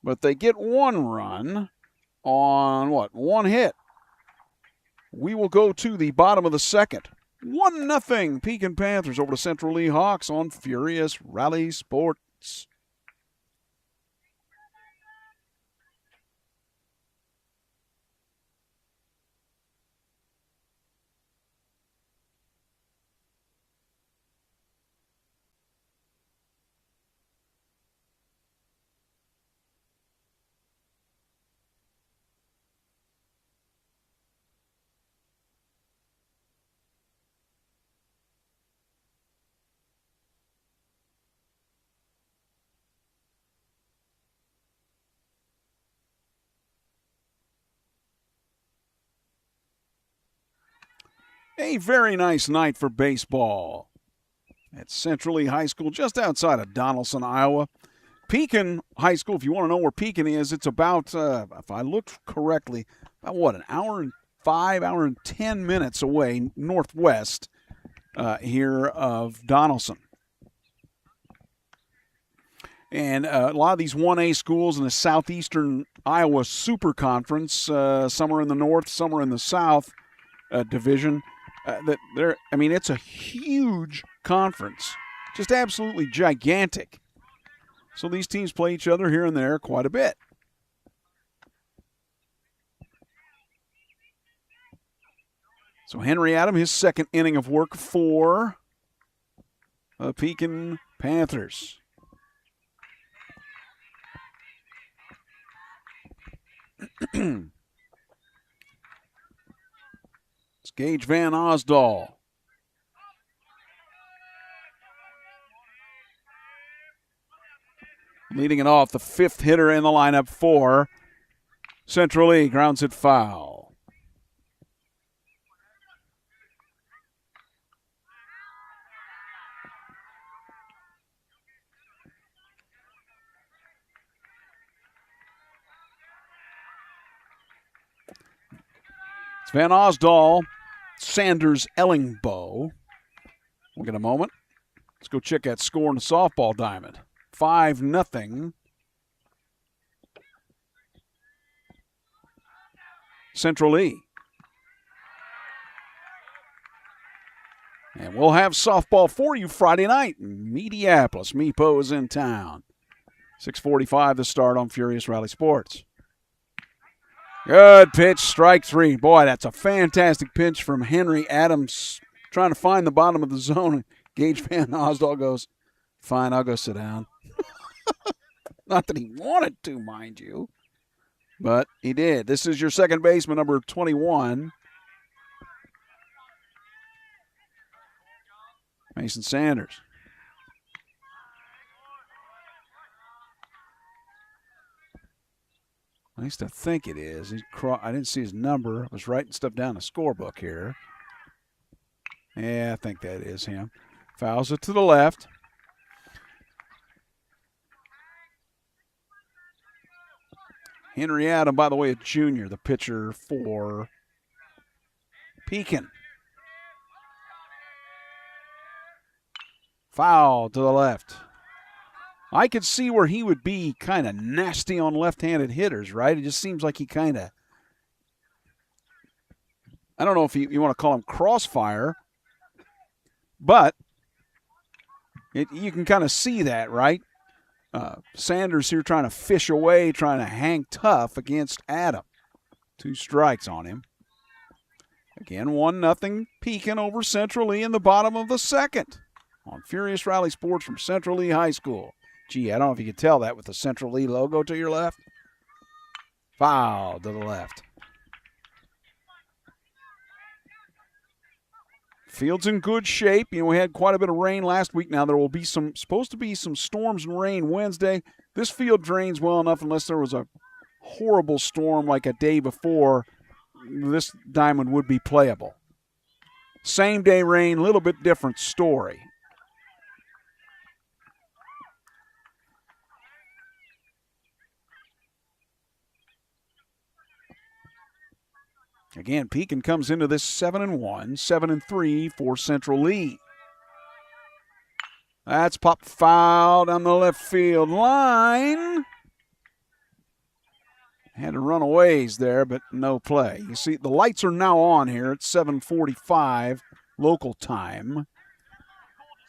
[SPEAKER 2] but they get 1 run on what? 1 hit. We will go to the bottom of the second. 1-0 Pekin Panthers over to Central Lee Hawks on Furious Rally Sports. A very nice night for baseball at Central Lee High School, just outside of Donaldson, Iowa. Pekin High School, if you want to know where Pekin is, it's about, if I looked correctly, about what, an hour and 10 minutes away northwest here of Donaldson. And a lot of these 1A schools in the southeastern Iowa Super Conference, some are in the north, some are in the south division. It's a huge conference, just absolutely gigantic. So these teams play each other here and there quite a bit. So Henry Adam, his second inning of work for the Pekin Panthers. It's Gage Van Osdal. Leading it off, the fifth hitter in the lineup for Central Lee. Grounds it foul. It's Van Osdal, Sanders, Ellingbo. We'll get a moment. Let's go check that score in the softball diamond. 5-0. Central Lee. And we'll have softball for you Friday night in Mediapolis. Meepo is in town. 6:45 to start on Furious Rally Sports. Good pitch, strike three. Boy, that's a fantastic pitch from Henry Adams, trying to find the bottom of the zone. Gage Van Osdal goes, fine, I'll go sit down. Not that he wanted to, mind you, but he did. This is your second baseman, number 21. Mason Sanders. At least I think it is. I didn't see his number. I was writing stuff down in the scorebook here. Yeah, I think that is him. Fouls it to the left. Henry Adam, by the way, a junior, the pitcher for Pekin. Foul to the left. I could see where he would be kind of nasty on left-handed hitters, right? It just seems like he kind of, I don't know if you want to call him crossfire, but you can kind of see that, right? Sanders here trying to fish away, trying to hang tough against Adam. 2 strikes on him. Again, 1-0 Pekin over Central Lee in the bottom of the second on Furious Rally Sports from Central Lee High School. Gee, I don't know if you can tell that with the Central Lee logo to your left. Foul to the left. Field's in good shape. We had quite a bit of rain last week. Now there will be supposed to be some storms and rain Wednesday. This field drains well enough unless there was a horrible storm like a day before. This diamond would be playable. Same day rain, a little bit different story. Again, Pekin comes into this 7-1, 7-3 for Central Lee. That's popped foul down the left field line. Had to run a ways there, but no play. You see, the lights are now on here at 7:45 local time.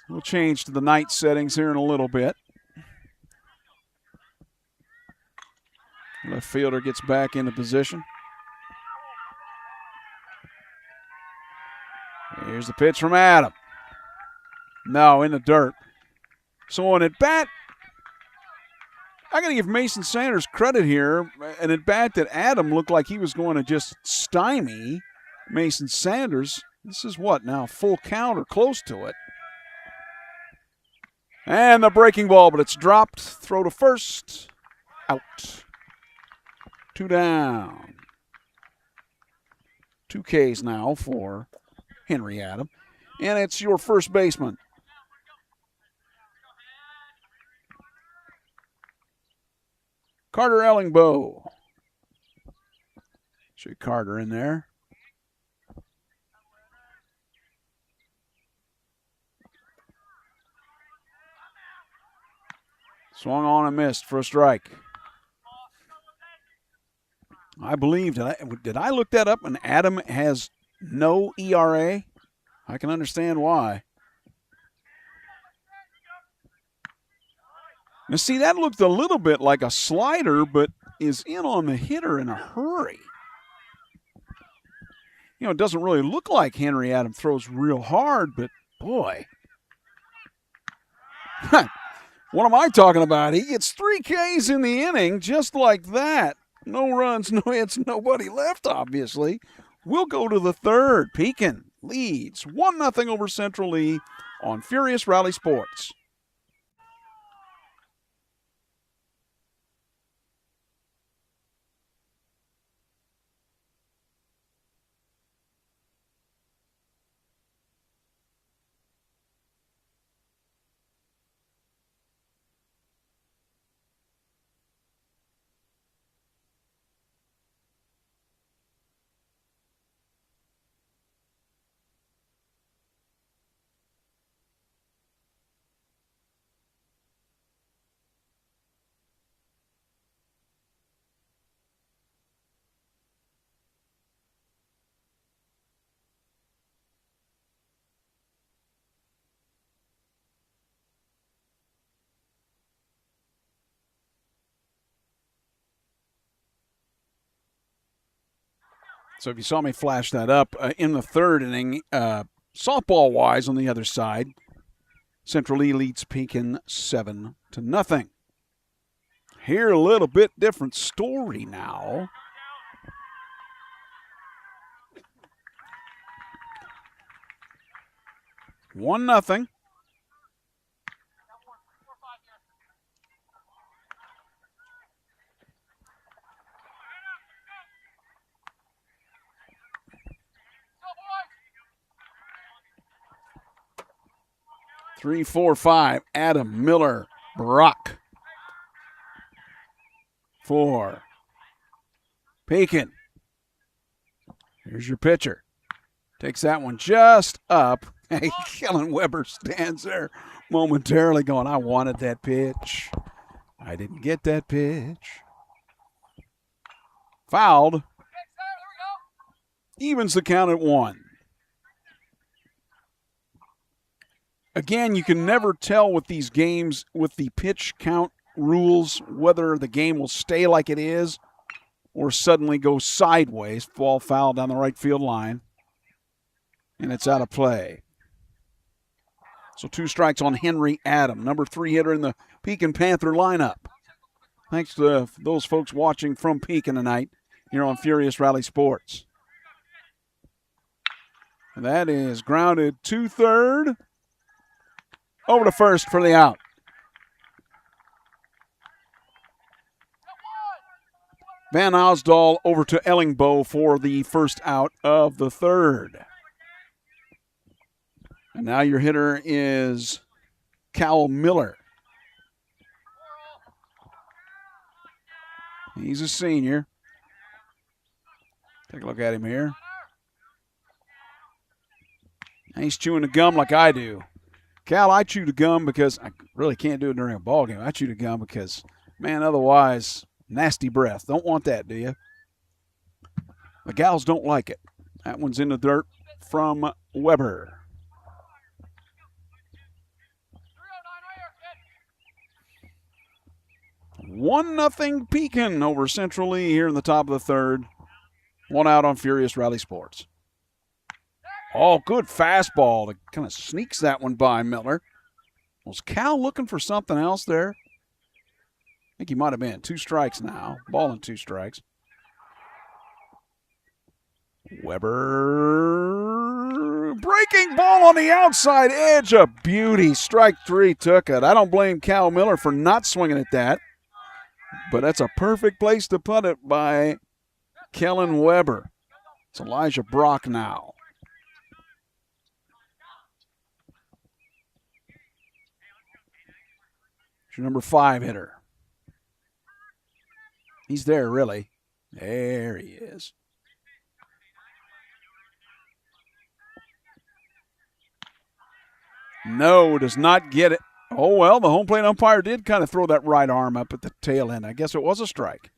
[SPEAKER 2] We'll change to the night settings here in a little bit. Left fielder gets back into position. Here's the pitch from Adam. No, in the dirt. So an at-bat, I got to give Mason Sanders credit here. An at-bat that Adam looked like he was going to just stymie Mason Sanders. This is what now, full count or close to it. And the breaking ball, but it's dropped. Throw to first. Out. 2 down. 2 Ks now for Henry Adam. And it's your first baseman. Carter Ellingbo. See Carter in there. Swung on and missed for a strike. I believe, did I look that up? And Adam has no ERA? I can understand why. Now, see, that looked a little bit like a slider, but is in on the hitter in a hurry. You know, it doesn't really look like Henry Adam throws real hard, but boy. What am I talking about? He gets 3 Ks in the inning just like that. No runs, no hits, nobody left, obviously. We'll go to the third. Pekin leads 1-0 over Central Lee on Furious Rally Sports. So if you saw me flash that up in the third inning, softball-wise on the other side, Central Lee leads Pekin 7-0. Here a little bit different story now. One nothing. Three, four, five. Adam, Miller, Brock. 4. Pekin. Here's your pitcher. Takes that one just up. Hey, Kellen Weber stands there momentarily going, I wanted that pitch. I didn't get that pitch. Fouled. Evens the count at 1. Again, you can never tell with these games, with the pitch count rules, whether the game will stay like it is or suddenly go sideways, fall foul down the right field line, and it's out of play. So 2 strikes on Henry Adam, number 3 hitter in the Pekin Panther lineup. Thanks to those folks watching from Pekin tonight here on Furious Rally Sports. And that is grounded to third. Over to first for the out. Van Osdal over to Ellingbo for the first out of the third. And now your hitter is Cal Miller. He's a senior. Take a look at him here. He's chewing the gum like I do. Cal, I chew the gum because I really can't do it during a ball game. I chew the gum because, man, otherwise, nasty breath. Don't want that, do you? The gals don't like it. That one's in the dirt from Weber. One nothing Pekin over Central Lee here in the top of the third. 1 out on Furious Rally Sports. Oh, good fastball that kind of sneaks that one by Miller. Was Cal looking for something else there? I think he might have been. 2 strikes now. Ball and 2 strikes. Weber. Breaking ball on the outside edge. A beauty. Strike 3 took it. I don't blame Cal Miller for not swinging at that. But that's a perfect place to put it by Kellen Weber. It's Elijah Brock now. It's your number 5 hitter. He's there, really. There he is. No, does not get it. Oh, well, the home plate umpire did kind of throw that right arm up at the tail end. I guess it was a strike.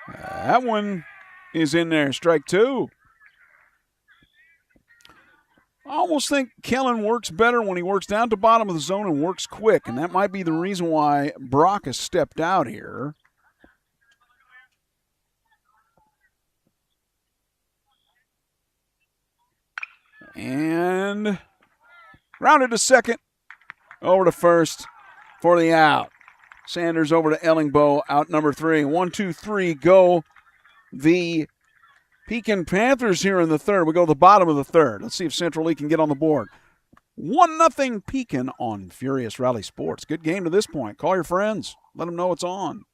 [SPEAKER 2] That one is in there. Strike 2. I almost think Kellen works better when he works down to bottom of the zone and works quick, and that might be the reason why Brock has stepped out here. And rounded to second, over to first for the out. Sanders over to Ellingbo, out number 3. 1, 2, 3, go. The Pekin Panthers here in the third. We go to the bottom of the third. Let's see if Central Lee can get on the board. 1-0 Pekin on Furious Rally Sports. Good game to this point. Call your friends. Let them know it's on.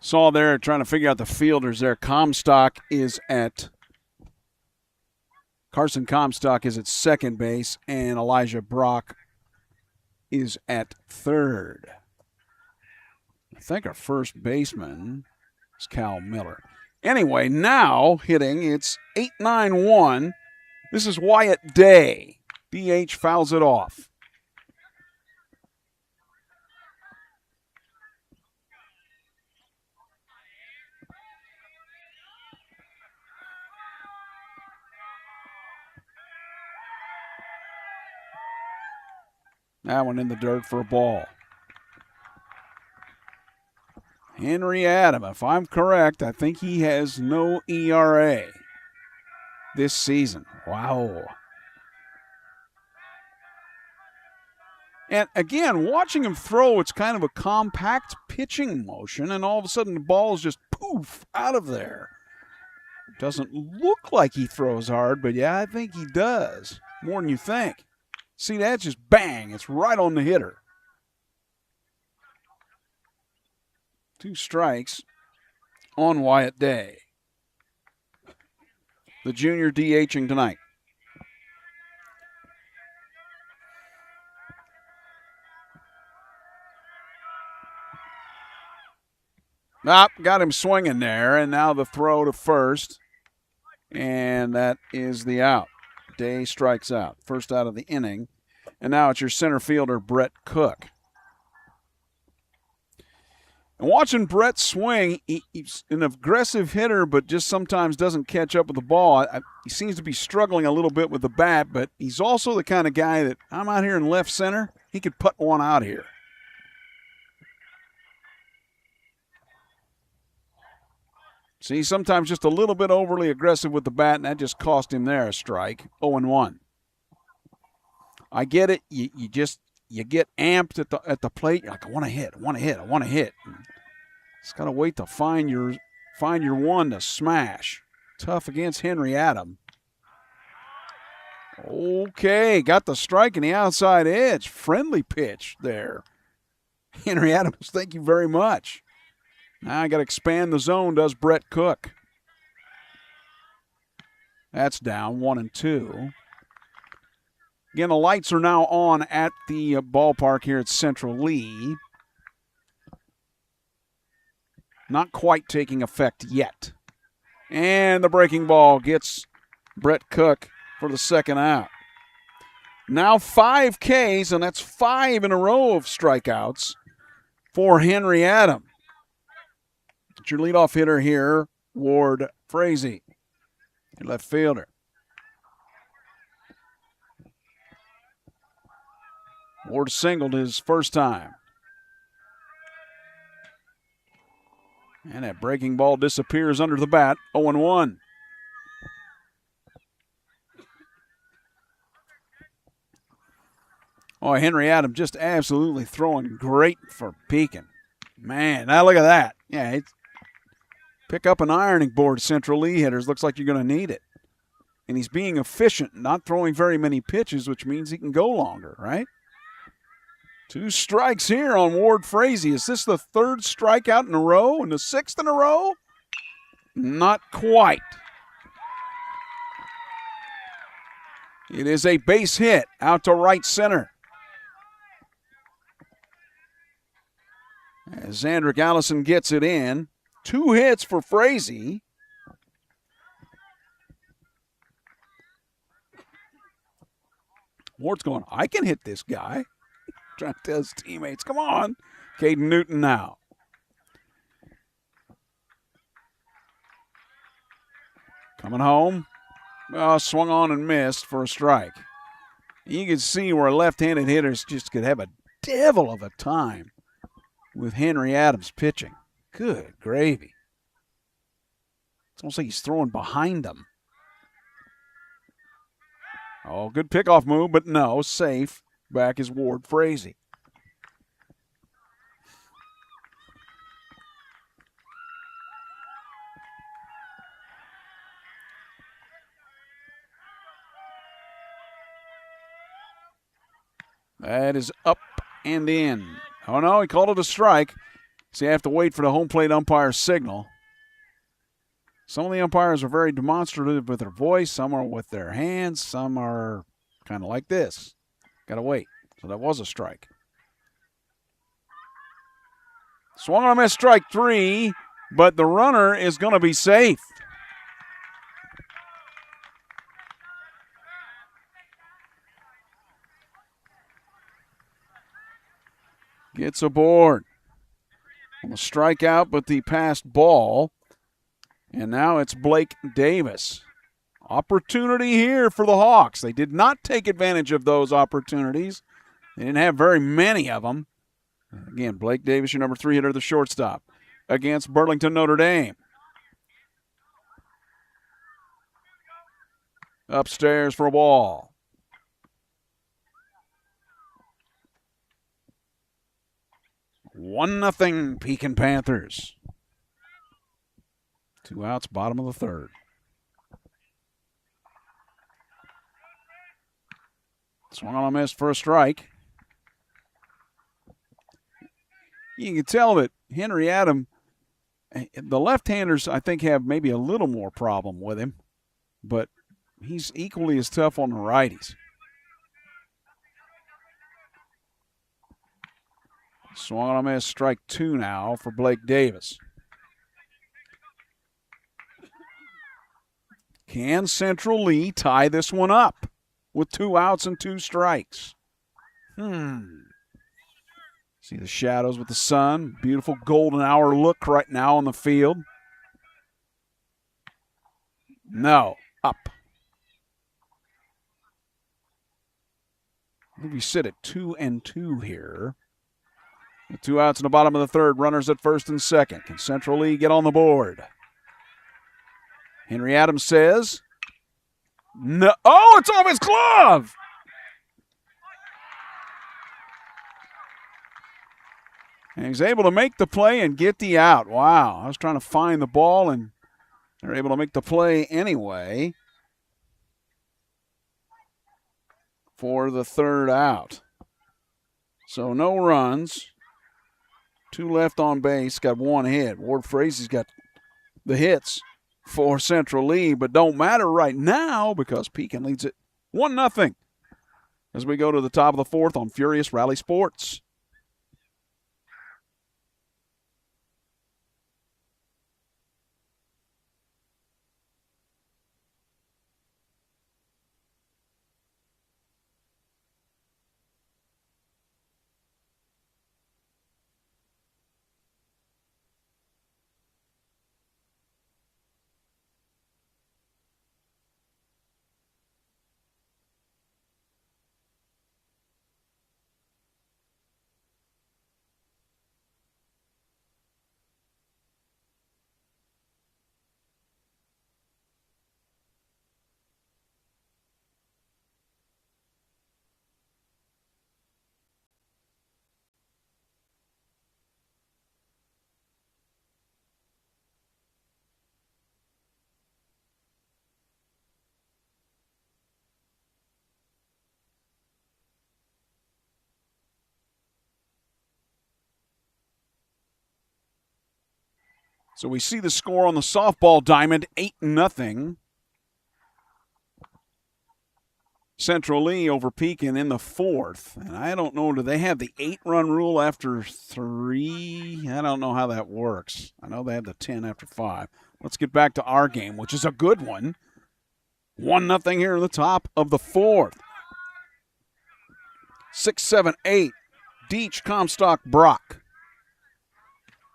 [SPEAKER 2] Saw there trying to figure out the fielders there. Carson Comstock is at second base, and Elijah Brock is at third. I think our first baseman is Cal Miller. Anyway, now hitting, it's 8-9-1. This is Wyatt Day. DH fouls it off. That one in the dirt for a ball. Henry Adam, if I'm correct, I think he has no ERA this season. Wow. And again, watching him throw, it's kind of a compact pitching motion, and all of a sudden the ball is just poof out of there. Doesn't look like he throws hard, but yeah, I think he does. More than you think. See, that's just bang. It's right on the hitter. 2 strikes on Wyatt Day. The junior DHing tonight. Got him swinging there, and now the throw to first. And that is the out. Day strikes out. First out of the inning. And now it's your center fielder, Brett Cook. And watching Brett swing, he's an aggressive hitter, but just sometimes doesn't catch up with the ball. He seems to be struggling a little bit with the bat, but he's also the kind of guy that I'm out here in left center. He could put one out here. See, sometimes just a little bit overly aggressive with the bat, and that just cost him there a strike. 0-1. I get it. You get amped at the plate. You're like, I want to hit. Just got to wait to find your one to smash. Tough against Henry Adam. Okay, got the strike in the outside edge. Friendly pitch there. Henry Adams, thank you very much. Now I got to expand the zone, does Brett Cook. That's down 1-2. Again, the lights are now on at the ballpark here at Central Lee. Not quite taking effect yet. And the breaking ball gets Brett Cook for the second out. Now 5 Ks, and that's 5 in a row of strikeouts for Henry Adam. It's your leadoff hitter here, Ward Frazee, your left fielder. Ward singled his first time. And that breaking ball disappears under the bat, 0-1. Oh, Henry Adam just absolutely throwing great for Pekin. Man, now look at that. Yeah, pick up an ironing board, Central Lee hitters. Looks like you're going to need it. And he's being efficient, not throwing very many pitches, which means he can go longer, right? 2 strikes here on Ward Frazee. Is this the 3rd strikeout in a row and the 6th in a row? Not quite. It is a base hit out to right center. As Zandrick Allison gets it in. 2 hits for Frazee. Ward's going, I can hit this guy. Trying to tell his teammates, come on. Caden Newton now. Coming home. Swung on and missed for a strike. You can see where left-handed hitters just could have a devil of a time with Henry Adams pitching. Good gravy. It's almost like he's throwing behind them. Oh, good pickoff move, but no, safe. Back is Ward Frazee. That is up and in. Oh, no, he called it a strike. So you have to wait for the home plate umpire's signal. Some of the umpires are very demonstrative with their voice. Some are with their hands. Some are kind of like this. Got to wait. So that was a strike. Swung on a miss, strike 3, but the runner is going to be safe. Gets aboard. On a strikeout, but the passed ball. And now it's Blake Davis. Opportunity here for the Hawks. They did not take advantage of those opportunities. They didn't have very many of them. Again, Blake Davis, your number 3 hitter, the shortstop, against Burlington Notre Dame. Upstairs for a ball. One nothing Pekin Panthers. 2 outs, bottom of the third. Swung on a miss for a strike. You can tell that Henry Adam, the left-handers, I think, have maybe a little more problem with him, but he's equally as tough on the righties. Swung on a miss, strike 2 now for Blake Davis. Can Central Lee tie this one up with 2 outs and 2 strikes? See the shadows with the sun. Beautiful golden hour look right now on the field. No, up. I think we sit at 2-2 here. With 2 outs in the bottom of the third, runners at first and second. Can Central Lee get on the board? Henry Adams says, no. Oh, it's off his glove. And he's able to make the play and get the out. Wow, I was trying to find the ball, and they're able to make the play anyway for the third out. So no runs. 2 left on base, got 1 hit. Ward Frazie's got the hits for Central Lee, but don't matter right now because Pekin leads it 1-0 as we go to the top of the fourth on Furious Rally Sports. So we see the score on the softball diamond, 8-0. Central Lee over Pekin in the fourth. And I don't know, do they have the 8-run rule after 3? I don't know how that works. I know they have the 10 after 5. Let's get back to our game, which is a good one. 1-0 here in the top of the fourth. 6, 7, 8. Deach, Comstock, Brock.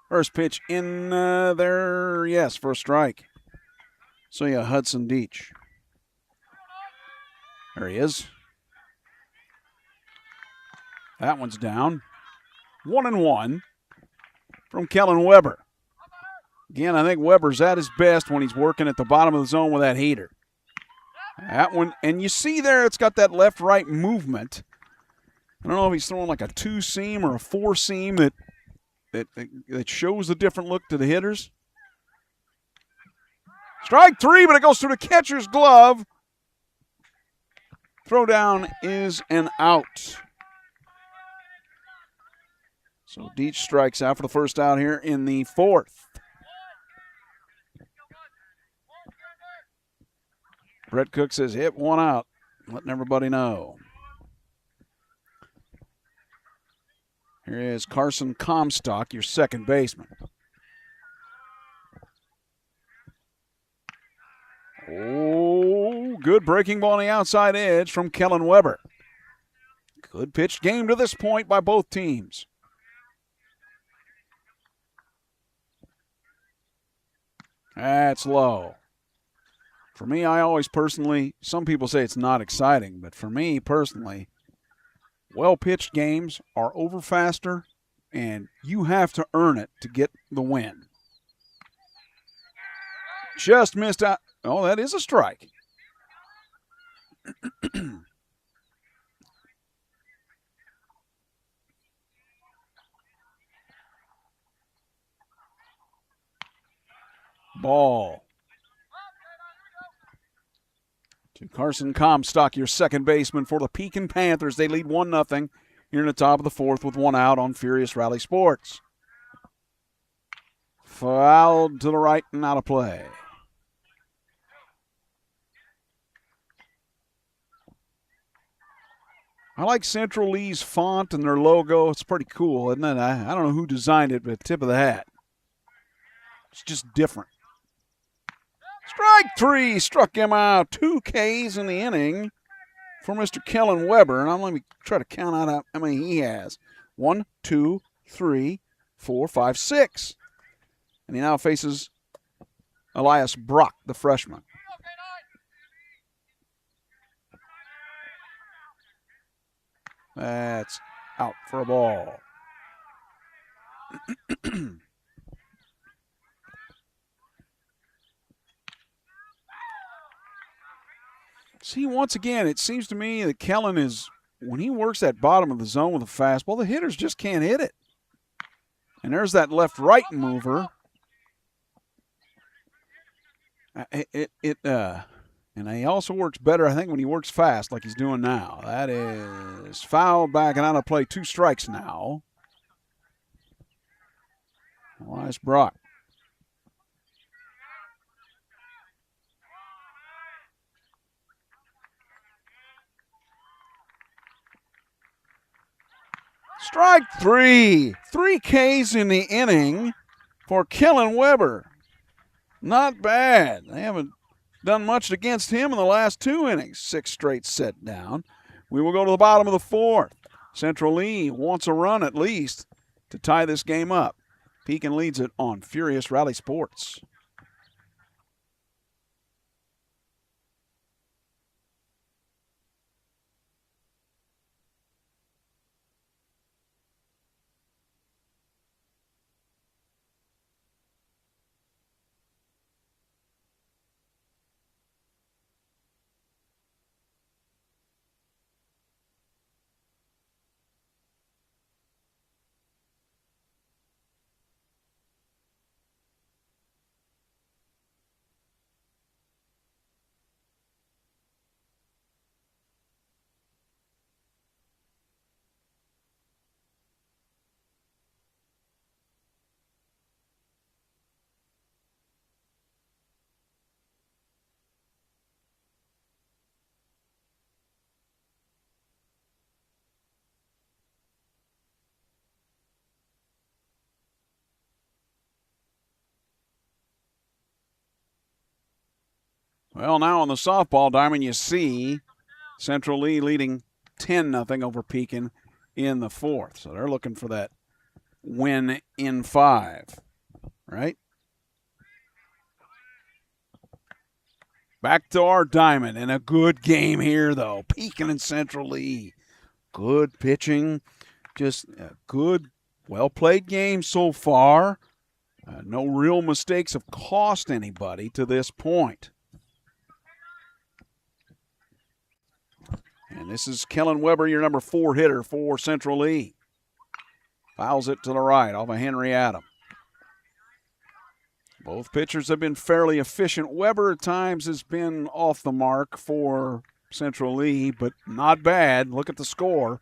[SPEAKER 2] First pitch in there, yes, for a strike. So yeah, Hudson Deach. There he is. That one's down. 1-1 from Kellen Weber. Again, I think Weber's at his best when he's working at the bottom of the zone with that heater. That one, and you see there it's got that left-right movement. I don't know if he's throwing like a 2-seam or a 4-seam that shows a different look to the hitters. Strike 3, but it goes through the catcher's glove. Throw down is an out. So Deach strikes out for the first out here in the fourth. Brett Cook says hit one out, letting everybody know. Here is Carson Comstock, your second baseman. Oh, good breaking ball on the outside edge from Kellen Weber. Good pitched game to this point by both teams. That's low. For me, I always personally, some people say it's not exciting, but for me personally, well-pitched games are over faster, and you have to earn it to get the win. Just missed out. Oh, that is a strike. Ball. To Carson Comstock, your second baseman for the Pekin Panthers. They lead 1-0 here in the top of the fourth with one out on Furious Rally Sports. Fouled to the right and out of play. I like Central Lee's font and their logo. It's pretty cool, isn't it? I don't know who designed it, but tip of the hat. It's just different. Strike three, struck him out. 2 Ks in the inning for Mr. Kellen Weber. And let me try to count out how many he has. 1, 2, 3, 4, 5, 6. And he now faces Elias Brock, the freshman. That's out for a ball. See, once again, it seems to me that Kellen is, when he works that bottom of the zone with a fastball, the hitters just can't hit it. And there's that left-right mover. And he also works better, I think, when he works fast like he's doing now. That is fouled back and out of play. 2 strikes now. Elias Brock. Strike 3. 3 Ks in the inning for Kellen Weber. Not bad. They haven't done much against him in the last 2 innings. 6 straight set down. We will go to the bottom of the fourth. Central Lee wants a run at least to tie this game up. Pekin leads it on Furious Rally Sports. Well, now on the softball diamond, you see Central Lee leading 10-0 over Pekin in the fourth. So they're looking for that win in 5, right? Back to our diamond, and a good game here, though. Pekin and Central Lee. Good pitching, just a good, well-played game so far. No real mistakes have cost anybody to this point. And this is Kellen Weber, your number 4 hitter for Central Lee. Fouls it to the right off of Henry Adam. Both pitchers have been fairly efficient. Weber at times has been off the mark for Central Lee, but not bad. Look at the score.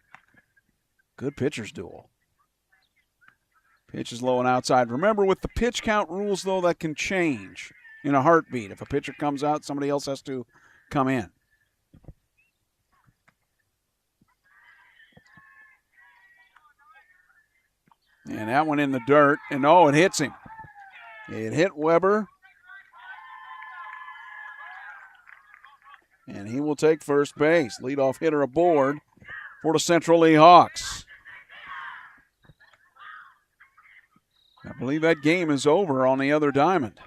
[SPEAKER 2] Good pitchers duel. Pitch is low and outside. Remember, with the pitch count rules, though, that can change in a heartbeat. If a pitcher comes out, somebody else has to come in. And that one in the dirt. And, oh, it hits him. It hit Weber. And he will take first base. Leadoff hitter aboard for the Central Lee Hawks. I believe that game is over on the other diamond.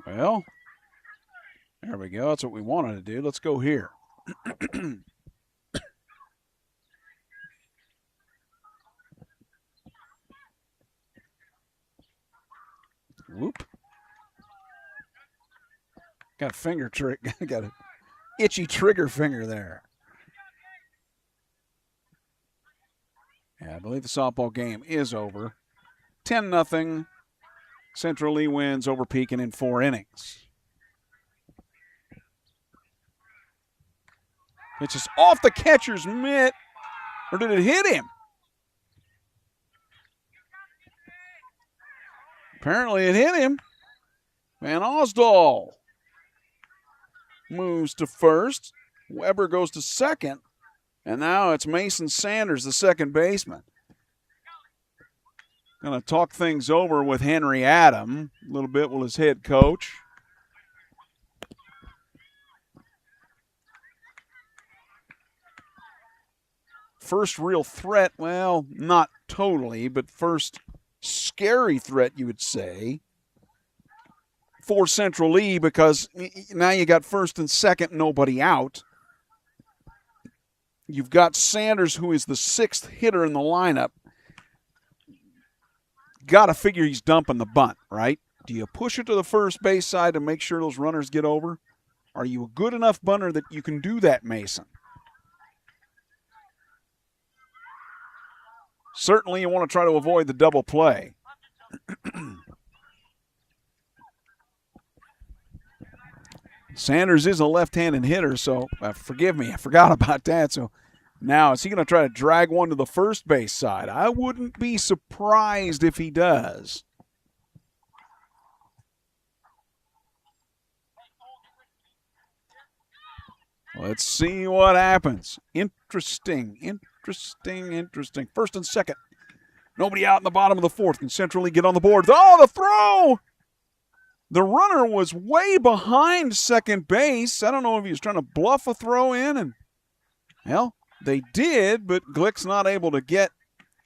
[SPEAKER 2] Well, there we go. That's what we wanted to do. Let's go here. Whoop. Got a finger trick. Got an itchy trigger finger there. Yeah, I believe the softball game is over. 10-0. Central Lee wins over Pekin in 4 innings. It's just off the catcher's mitt. Or did it hit him? Apparently it hit him. Van Osdol moves to first. Weber goes to second. And now it's Mason Sanders, the second baseman. Going to talk things over with Henry Adam. A little bit with his head coach. First real threat, well, not totally, but first scary threat, you would say, for Central Lee, because now you got first and second, nobody out. You've got Sanders, who is the 6th hitter in the lineup. Got to figure he's dumping the bunt, right? Do you push it to the first base side to make sure those runners get over? Are you a good enough bunter that you can do that, Mason? Certainly you want to try to avoid the double play. Sanders is a left-handed hitter, so forgive me, I forgot about that. So now is he going to try to drag one to the first base side? I wouldn't be surprised if he does. Let's see what happens. Interesting. First and second. Nobody out in the bottom of the 4th. Can Central Lee get on the board? Oh, the throw! The runner was way behind second base. I don't know if he was trying to bluff a throw in. And, well, they did, but Glick's not able to get.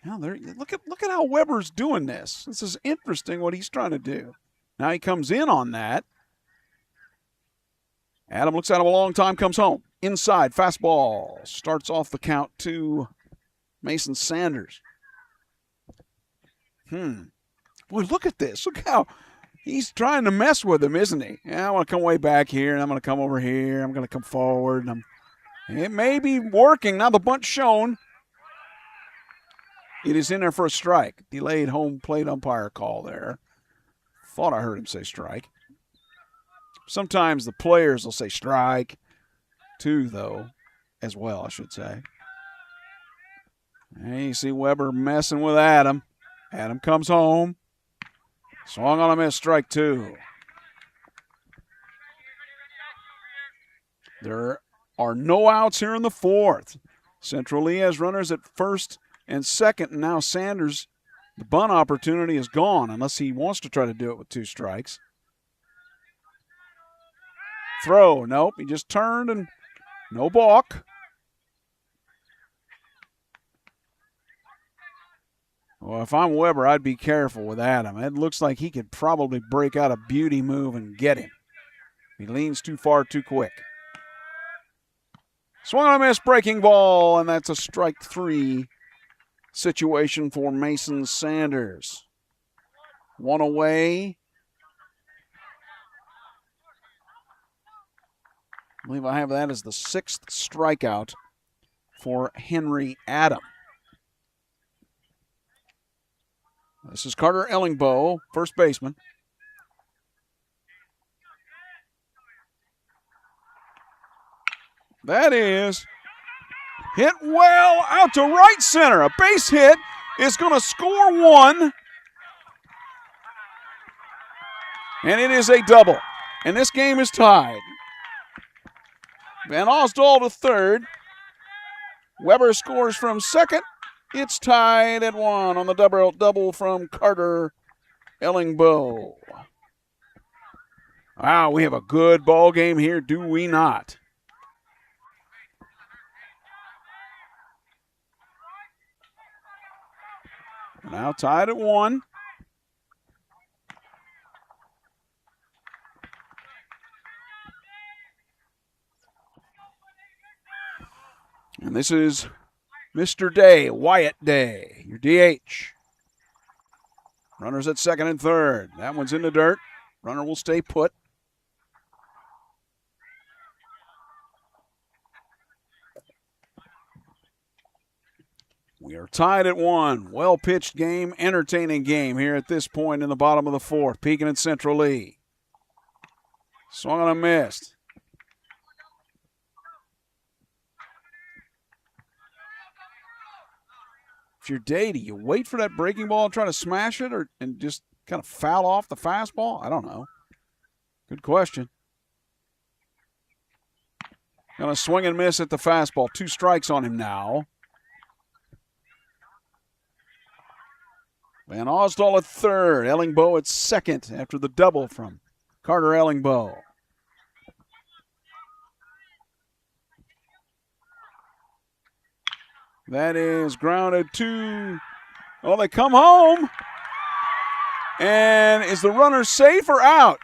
[SPEAKER 2] Well, look at how Weber's doing this. This is interesting what he's trying to do. Now he comes in on that. Adam looks at him a long time, comes home. Inside, fastball. Starts off the count to Mason Sanders. Boy, look at this. Look how he's trying to mess with him, isn't he? Yeah, I want to come way back here, and I'm going to come over here. I'm going to come forward. And it may be working. Now the bunt's shown. It is in there for a strike. Delayed home plate umpire call there. Thought I heard him say strike. Sometimes the players will say strike, too, though, as well, I should say. And you see Weber messing with Adam. Adam comes home. Swung on a miss, strike 2. There are no outs here in the 4th. Central Lee has runners at first and second, and now Sanders, the bunt opportunity is gone unless he wants to try to do it with 2 strikes. Throw, nope, he just turned and no balk. Well, if I'm Weber, I'd be careful with Adam. It looks like he could probably break out a beauty move and get him. He leans too far too quick. Swung on a miss, breaking ball, and that's a strike 3 situation for Mason Sanders. 1 away. I believe I have that as the 6th strikeout for Henry Adam. This is Carter Ellingbo, first baseman. That is hit well out to right center. A base hit is going to score one. And it is a double. And this game is tied. Van Osdol to third. Weber scores from second. It's tied at one on the double from Carter Ellingbo. Wow, we have a good ball game here, do we not? Now tied at one. And this is Mr. Day, Wyatt Day, your DH. Runners at second and third. That one's in the dirt. Runner will stay put. We are tied at one. Well-pitched game, entertaining game here at this point in the bottom of the fourth. Pekin and Central Lee. Swung on a missed. If you're Day, do you wait for that breaking ball and try to smash it and just kind of foul off the fastball? I don't know. Good question. Going to swing and miss at the fastball. 2 strikes on him now. Van Osdol at third. Ellingbo at second after the double from Carter Ellingbo. That is grounded to, well, they come home. And is the runner safe or out?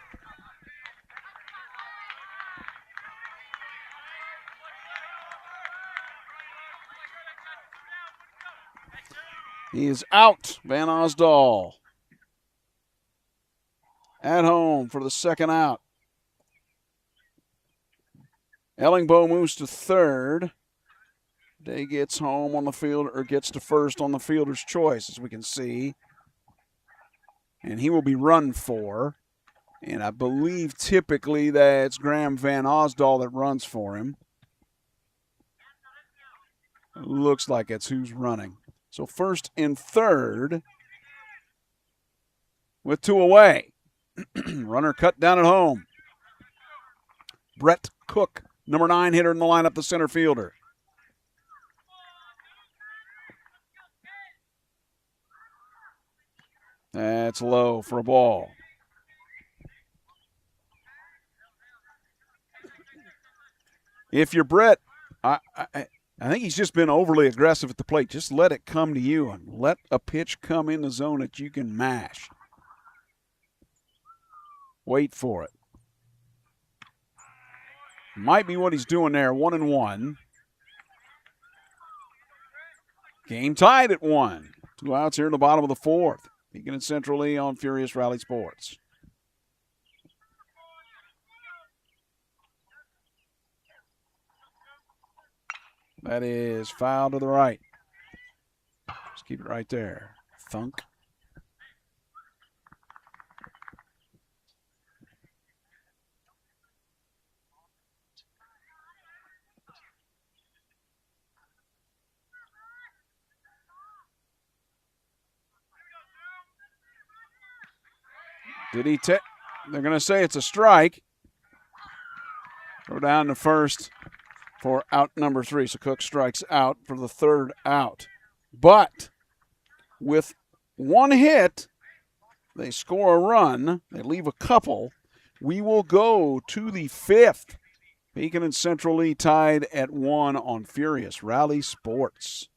[SPEAKER 2] He is out, Van Osdol. At home for the second out. Ellingbo moves to third. Day gets home on the field, or gets to first on the fielder's choice, as we can see. And he will be run for. And I believe typically that's Graham Van Osdol that runs for him. Looks like it's who's running. So first and third with 2 away. Runner cut down at home. Brett Cook, number 9 hitter in the lineup, the center fielder. That's low for a ball. If you're Brett, I think he's just been overly aggressive at the plate. Just let it come to you and let a pitch come in the zone that you can mash. Wait for it. Might be what he's doing there, 1-1. Game tied at 1. 2 outs here in the bottom of the fourth. Pekin and Central Lee on Furious Rally Sports. That is foul to the right. Just keep it right there. Thunk. Did he take? They're going to say it's a strike. Throw down to first for out number 3. So Cook strikes out for the third out. But with 1 hit, they score a run. They leave a couple. We will go to the 5th. Pekin and Central Lee tied at 1 on Furious Rally Sports.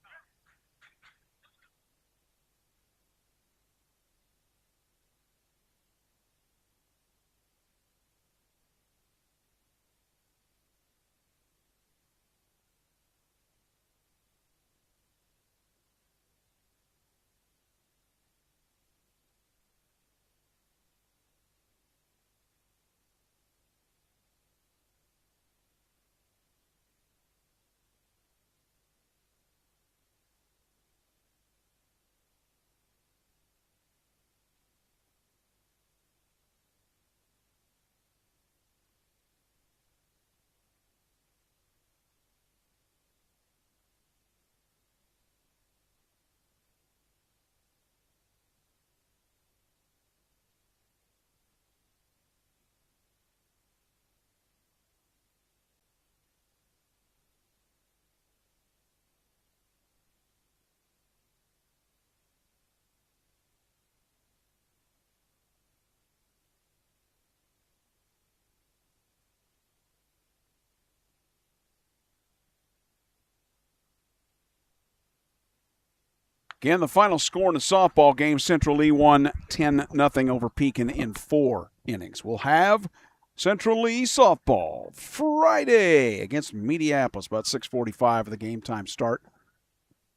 [SPEAKER 2] Again, the final score in the softball game, Central Lee won 10-0 over Pekin in 4 innings. We'll have Central Lee softball Friday against Mediapolis, about 6:45 of the game time start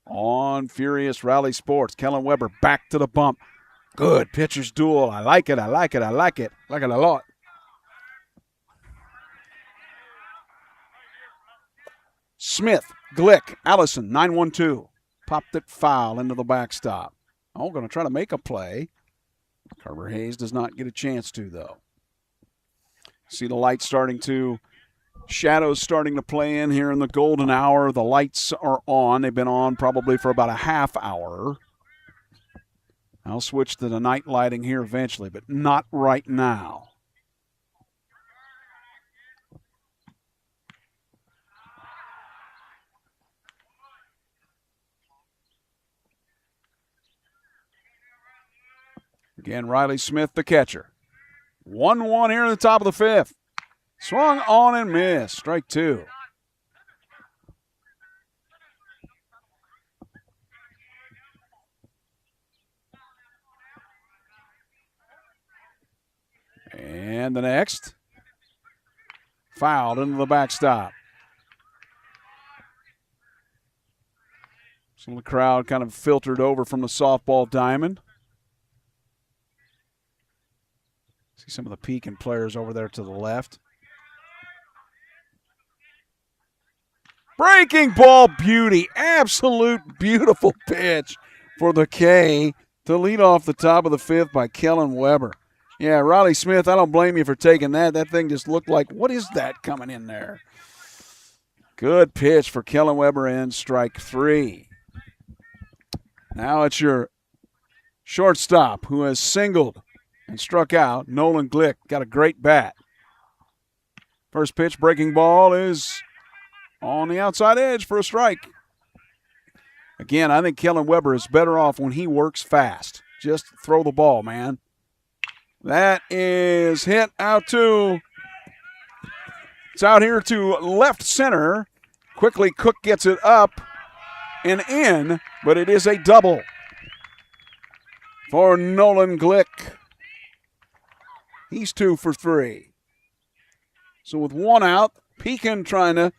[SPEAKER 2] on Furious Rally Sports. Kellen Weber back to the bump. Good pitcher's duel. I like it. I like it. I like it. I like it a lot. Smith, Glick, Allison, 9-1-2. Popped it foul into the backstop. Oh, going to try to make a play. Carver Hayes does not get a chance to, though. See the lights starting to, shadows starting to play in here in the golden hour. The lights are on. They've been on probably for about a half hour. I'll switch to the night lighting here eventually, but not right now. Again, Riley Smith, the catcher. 1-1 here in the top of the fifth. Swung on and missed. Strike 2. And the next. Fouled into the backstop. Some of the crowd kind of filtered over from the softball diamond. See some of the Pekin players over there to the left. Breaking ball beauty. Absolute beautiful pitch for the K to lead off the top of the fifth by Kellen Weber. Yeah, Riley Smith, I don't blame you for taking that. That thing just looked like, what is that coming in there? Good pitch for Kellen Weber and strike 3. Now it's your shortstop who has singled and struck out. Nolan Glick got a great bat. First pitch, breaking ball is on the outside edge for a strike. Again, I think Kellen Weber is better off when he works fast. Just throw the ball, man. That is hit out to, it's out here to left center. Quickly, Cook gets it up and in, but it is a double for Nolan Glick. He's 2 for 3. So with 1 out, Pekin trying to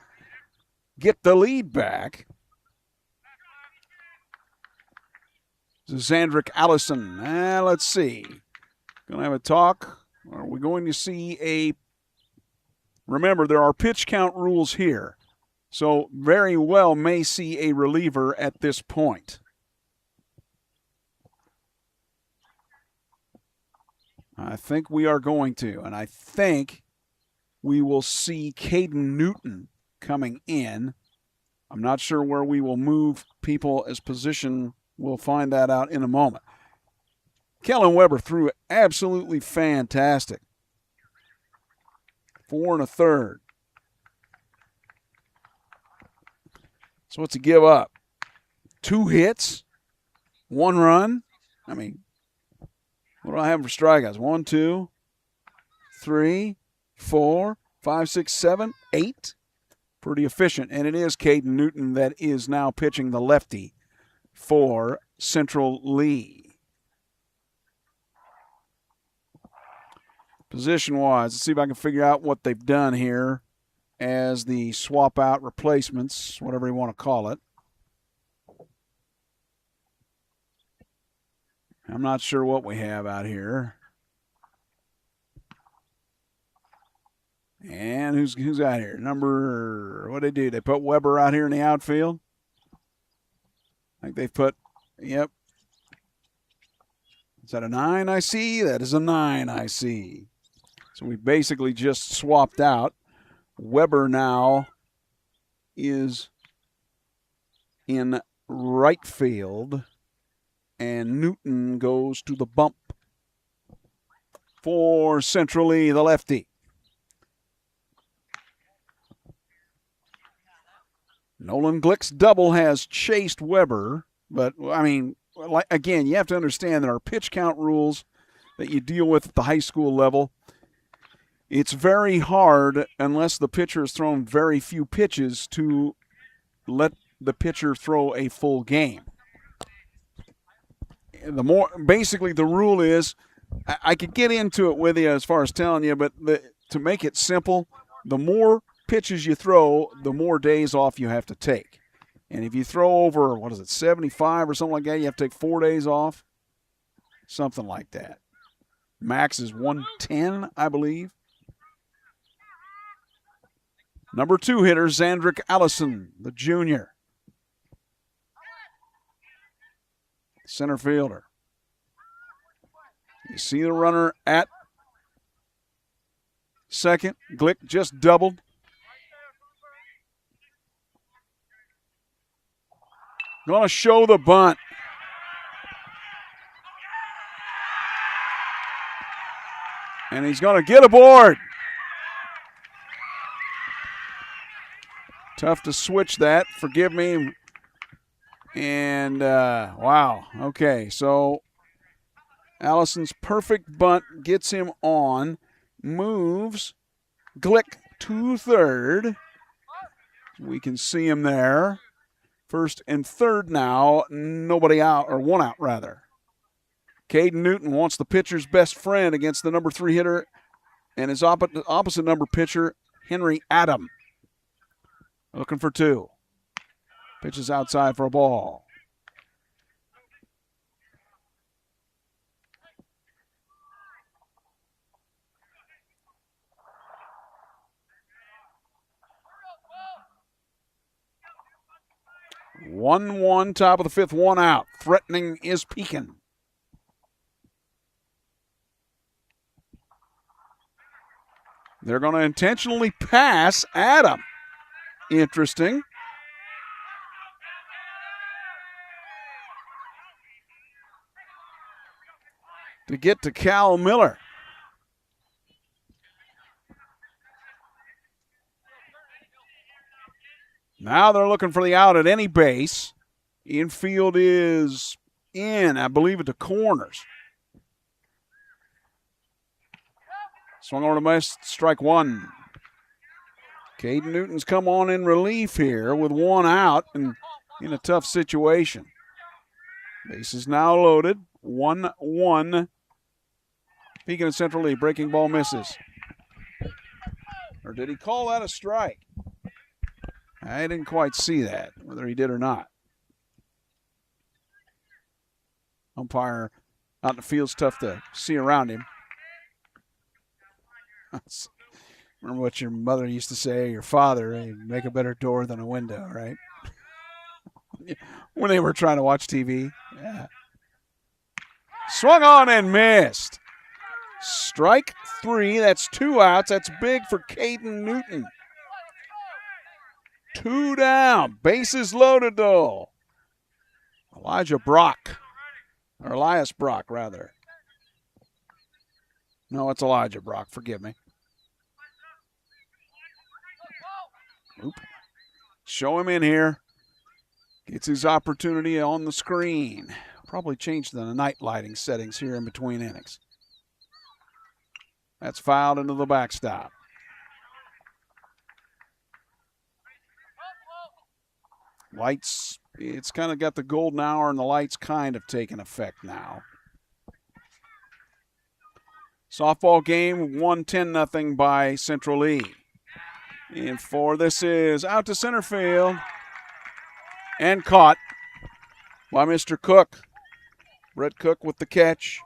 [SPEAKER 2] get the lead back. Zandrick Allison. Let's see. Going to have a talk. Are we going to see a... Remember, there are pitch count rules here. So very well may see a reliever at this point. I think we are going to. And I think we will see Caden Newton coming in. I'm not sure where we will move people as position. We'll find that out in a moment. Kellen Weber threw absolutely fantastic. 4 1/3. So what's he give up? 2 hits, 1 run. I mean, what do I have for strikeouts? 1, 2, 3, 4, 5, 6, 7, 8. Pretty efficient. And it is Caden Newton that is now pitching the lefty for Central Lee. Position-wise, let's see if I can figure out what they've done here as the swap-out replacements, whatever you want to call it. I'm not sure what we have out here. And who's out here? What did they do? They put Weber out here in the outfield. I think they've put, yep. Is that a 9 I see? That is a 9 I see. So we basically just swapped out. Weber now is in right field, and Newton goes to the bump for Central Lee, the lefty. Nolan Glick's double has chased Weber, but, I mean, again, you have to understand that our pitch count rules that you deal with at the high school level, it's very hard, unless the pitcher has thrown very few pitches, to let the pitcher throw a full game. basically the rule is, I could get into it with you as far as telling you, but to make it simple, the more pitches you throw, the more days off you have to take. And if you throw over, 75 or something like that, you have to take 4 days off. Something like that. Max is 110, I believe. Number 2 hitter, Zandrick Allison, the junior. Center fielder. You see the runner at second. Glick just doubled. Going to show the bunt. And he's going to get aboard. Tough to switch that. Forgive me. And, wow. Okay, so Allison's perfect bunt gets him on. Moves Glick to third. We can see him there. First and third now. Nobody out, or one out, rather. Caden Newton wants the pitcher's best friend against the number 3 hitter and his opposite number pitcher, Henry Adam. Looking for 2. Pitches outside for a ball. One, top of the 5th, 1 out. Threatening is Pekin. They're going to intentionally pass Adam. Interesting. To get to Cal Miller. Now they're looking for the out at any base. Infield is in, I believe, at the corners. Swung over to miss, strike 1. Caden Newton's come on in relief here with 1 out and in a tough situation. Base is now loaded. 1-1. Pekin and Central Lee. Breaking ball misses. Or did he call that a strike? I didn't quite see that, whether he did or not. Umpire out in the field's tough to see around him. Remember what your mother used to say, your father, hey, make a better door than a window, right? When they were trying to watch TV. Yeah. Swung on and missed. Strike 3. That's 2 outs. That's big for Caden Newton. 2 down. Bases loaded, though. Elias Brock, rather. No, it's Elijah Brock. Forgive me. Oop. Show him in here. Gets his opportunity on the screen. Probably change the night lighting settings here in between innings. That's fouled into the backstop. Lights, it's kind of got the golden hour and the lights kind of taking effect now. Softball game, 10-0 by Central Lee. And this is out to center field. And caught by Mr. Cook. Brett Cook with the catch.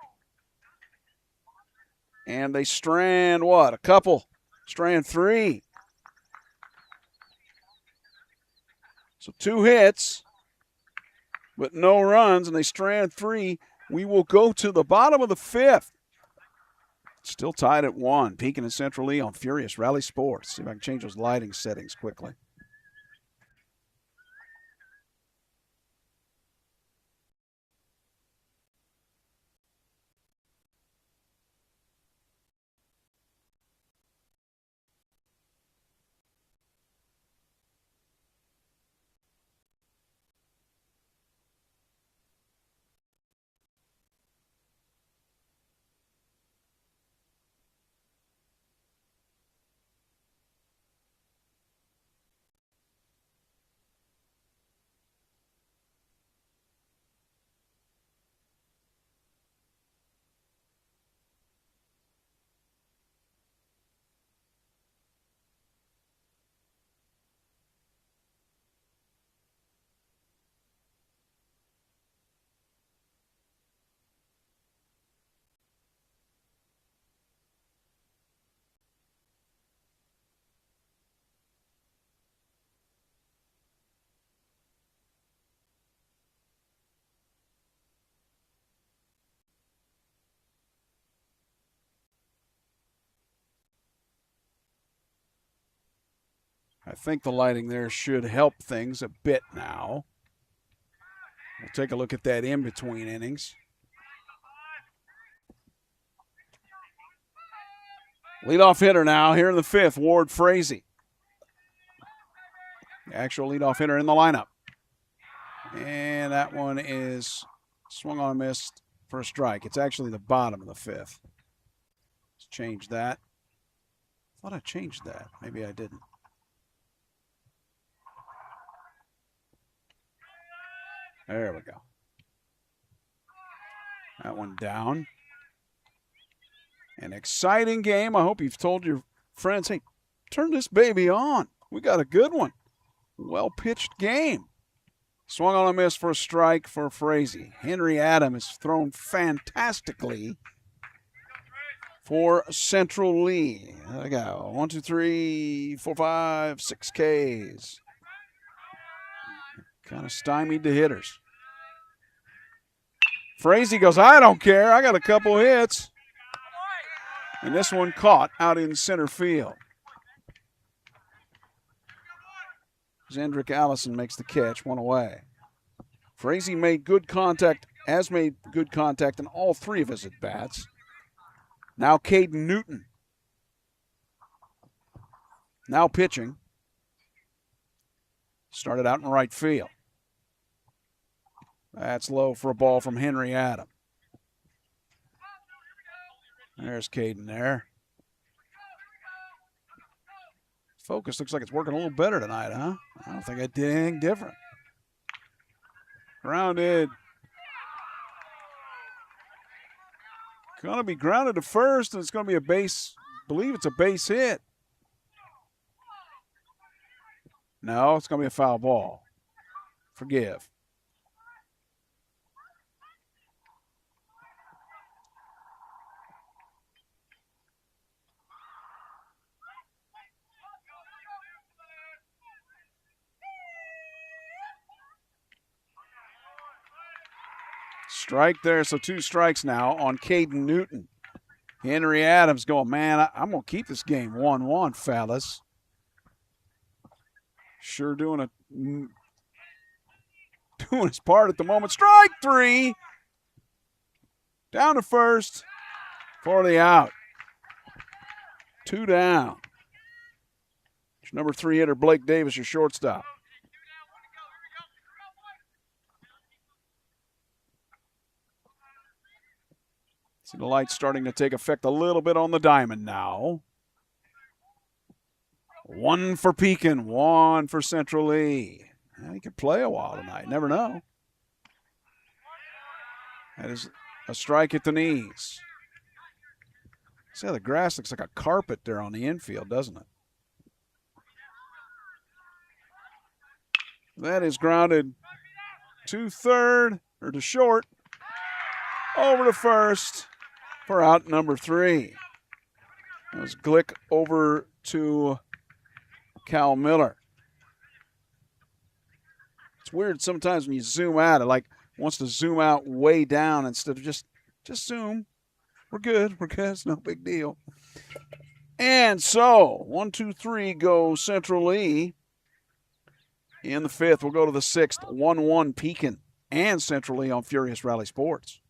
[SPEAKER 2] And they strand a couple. Strand 3. So 2 hits, but no runs, and they strand 3. We will go to the bottom of the 5th. Still tied at 1. Pekin and Central Lee on Furious Rally Sports. See if I can change those lighting settings quickly. I think the lighting there should help things a bit now. We'll take a look at that in between innings. Leadoff hitter now here in the fifth, Ward Frazee. The actual leadoff hitter in the lineup. And that one is swung on and missed for a strike. It's actually the bottom of the fifth. Let's change that. I thought I changed that. Maybe I didn't. There we go. That one down. An exciting game. I hope you've told your friends, hey, turn this baby on. We got a good one. Well-pitched game. Swung on a miss for a strike for Frazee. Henry Adams has thrown fantastically for Central Lee. There we go. 1, 2, 3, 4, 5, 6 Ks. Kind of stymied the hitters. Frazee goes, I don't care. I got a couple hits. And this one caught out in center field. Zendrick Allison makes the catch, one away. Frazee made good contact, has made good contact in all three of his at-bats. Now Caden Newton. Now pitching. Started out in right field. That's low for a ball from Henry Adams. There's Caden there. Focus looks like it's working a little better tonight, huh? I don't think I did anything different. Grounded. Going to be grounded to first, and it's going to be a base, I believe it's a base hit. No, it's going to be a foul ball. Forgive. Strike there, so 2 strikes now on Caden Newton. Henry Adams going, man, I'm going to keep this game 1-1, fellas. Sure doing his part at the moment. Strike 3. Down to first for the out. 2 down. Number 3 hitter Blake Davis, your shortstop. See the light starting to take effect a little bit on the diamond now. 1 for Pekin, 1 for Central Lee. He could play a while tonight. Never know. That is a strike at the knees. See how the grass looks like a carpet there on the infield, doesn't it? That is grounded to third, or to short. Over to first for out number 3. That was Glick over to Cal Miller. It's weird sometimes when you zoom out, it wants to zoom out way down instead of just zoom. We're good. It's no big deal. And so 1, 2, 3 go Central Lee. In the 5th, we'll go to the 6th. 1-1 Pekin and Central Lee on Furious Rally Sports.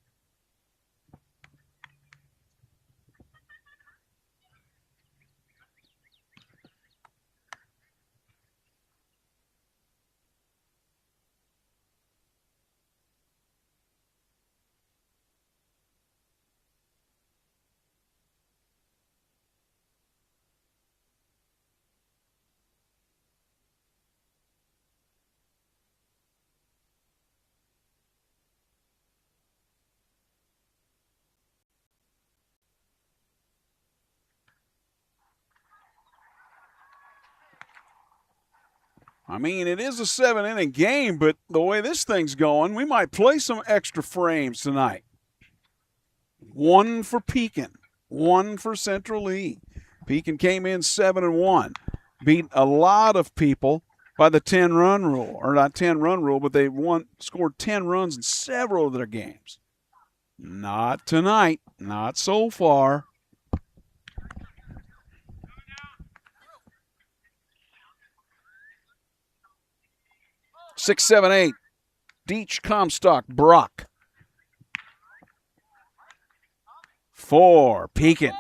[SPEAKER 2] I mean, it is a 7-inning game, but the way this thing's going, we might play some extra frames tonight. 1 for Pekin, 1 for Central Lee. Pekin came in 7-1, beat a lot of people by the 10-run rule, or not 10-run rule, but they scored 10 runs in several of their games. Not tonight, not so far. 6, 7, 8. Deach, Comstock, Brock. 4, Pekin.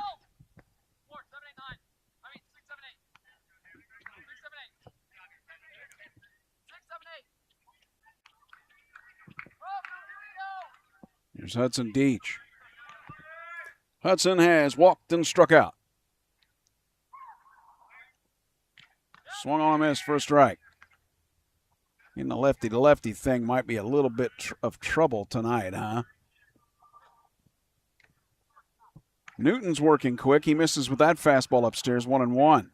[SPEAKER 2] Here's Hudson Deach. Hudson has walked and struck out. Swung on a miss for a strike. In the lefty-to-lefty thing might be a little bit of trouble tonight, huh? Newton's working quick. He misses with that fastball upstairs, 1-1.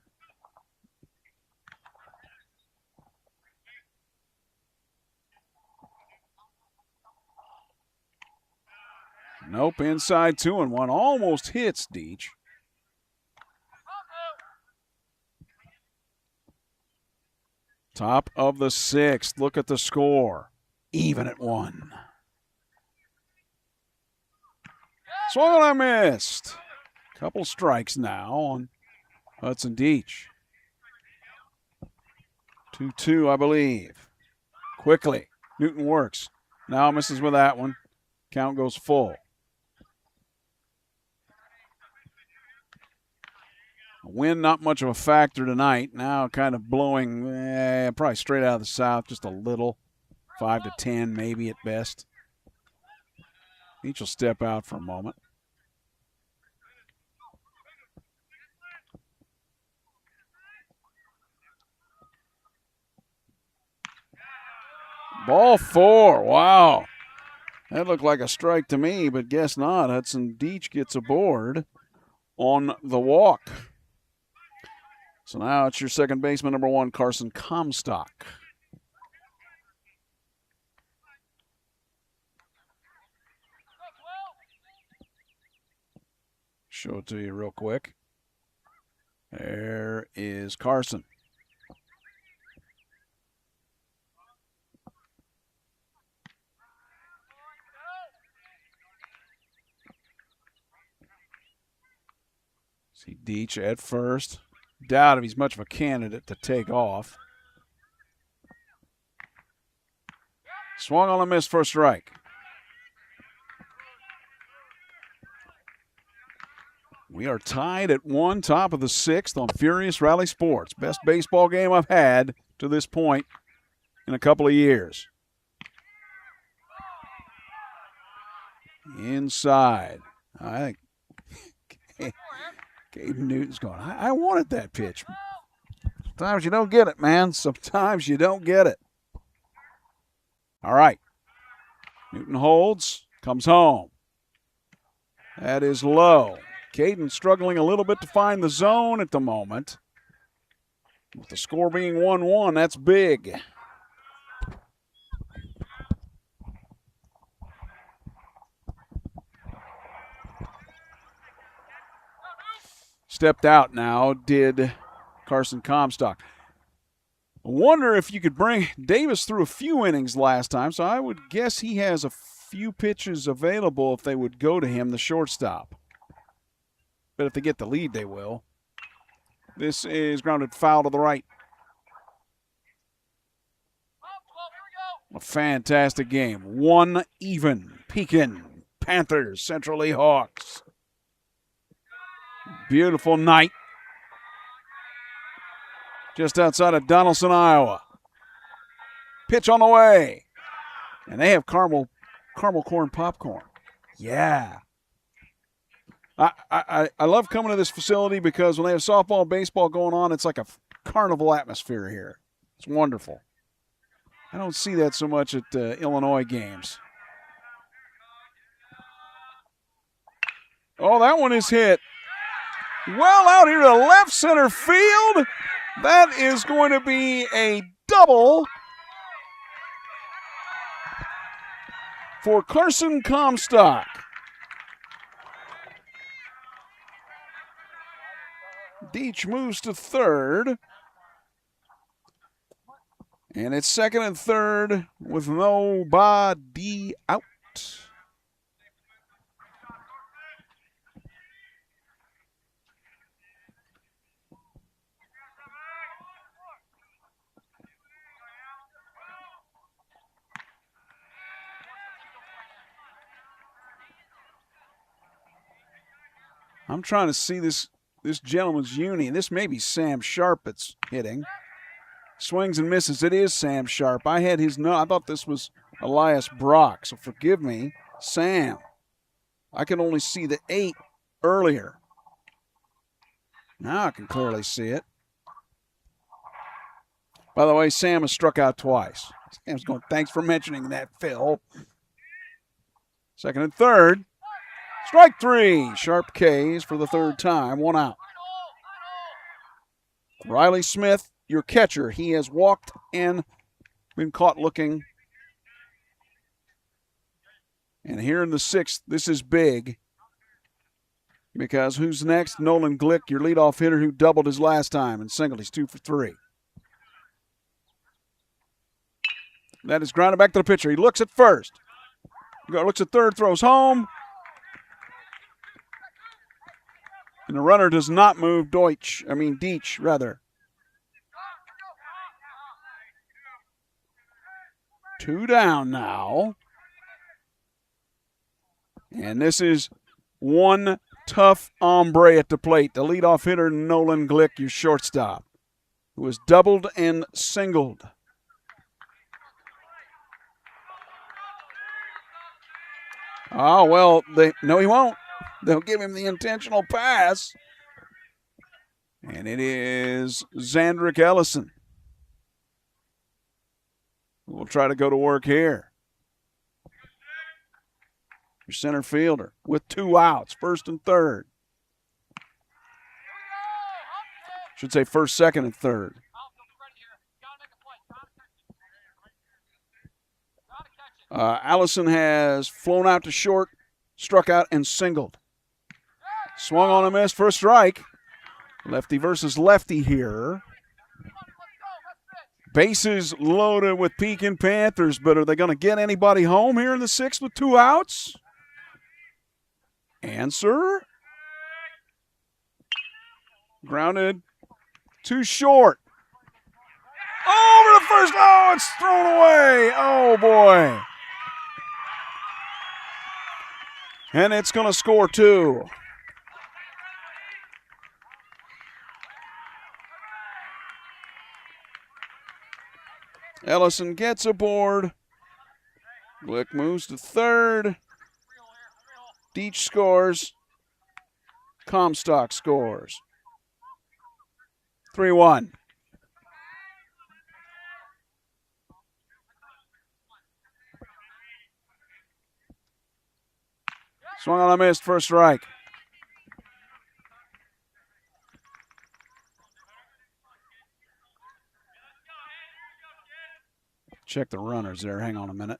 [SPEAKER 2] Nope, inside 2-1. Almost hits Deach. Top of the 6th. Look at the score. Even at 1. Swung and I missed. Couple strikes now on Hudson Deach. 2-2, I believe. Quickly. Newton works. Now misses with that one. Count goes full. Wind not much of a factor tonight. Now kind of blowing probably straight out of the south, just a little. 5 to 10 maybe at best. Each will step out for a moment. Ball 4. Wow. That looked like a strike to me, but guess not. Hudson Deach gets aboard on the walk. So now it's your second baseman, number 1, Carson Comstock. Show it to you real quick. There is Carson. See Deach at first. Doubt if he's much of a candidate to take off. Swung on a miss for a strike. We are tied at 1, top of the 6th on Furious Rally Sports. Best baseball game I've had to this point in a couple of years. Inside. I think Gabe Newton's going, I wanted that pitch. Sometimes you don't get it, man. Sometimes you don't get it. All right. Newton holds, comes home. That is low. Caden struggling a little bit to find the zone at the moment. With the score being 1-1, that's big. Stepped out now, did Carson Comstock. I wonder if you could bring Davis through a few innings last time, so I would guess he has a few pitches available if they would go to him, the shortstop. But if they get the lead, they will. This is grounded foul to the right. A fantastic game. 1 even. Pekin, Panthers, Central Lee Hawks. Beautiful night. Just outside of Donaldson, Iowa. Pitch on the way. And they have caramel corn popcorn. Yeah. I love coming to this facility because when they have softball and baseball going on, it's like a carnival atmosphere here. It's wonderful. I don't see that so much at Illinois games. Oh, that one is hit. Well out here to left center field. That is going to be a double for Carson Comstock. Deach moves to third. And it's second and third with nobody out. I'm trying to see this gentleman's uni. This may be Sam Sharp that's hitting. Swings and misses. It is Sam Sharp. I had his no. I thought this was Elias Brock, so forgive me, Sam. I can only see the 8 earlier. Now I can clearly see it. By the way, Sam has struck out twice. Sam's going, thanks for mentioning that, Phil. Second and third. Strike 3. Sharp K's for the third time. 1 out. Riley Smith, your catcher. He has walked and been caught looking. And here in the 6th, this is big. Because who's next? Nolan Glick, your leadoff hitter who doubled his last time and singled. He's 2 for 3. That is grounded back to the pitcher. He looks at first. Looks at third, throws home. And the runner does not move. Deach, rather. 2 down now. And this is one tough hombre at the plate. The leadoff hitter, Nolan Glick, your shortstop, who has doubled and singled. Oh, well, no, he won't. They'll give him the intentional pass. And it is Zandrick Ellison who will try to go to work here. Your center fielder with 2 outs, first and third. Should say first, second, and third. Allison has flown out to short, struck out, and singled. Swung on a miss for a strike. Lefty versus lefty here. Bases loaded with Pekin Panthers, but are they going to get anybody home here in the 6th with 2 outs? Answer. Grounded too short. Over the first. Oh, it's thrown away. Oh, boy. And it's going to score 2. Ellison gets aboard. Glick moves to third. Deach scores. Comstock scores. 3-1. Swung on a miss, first strike. Check the runners there. Hang on a minute.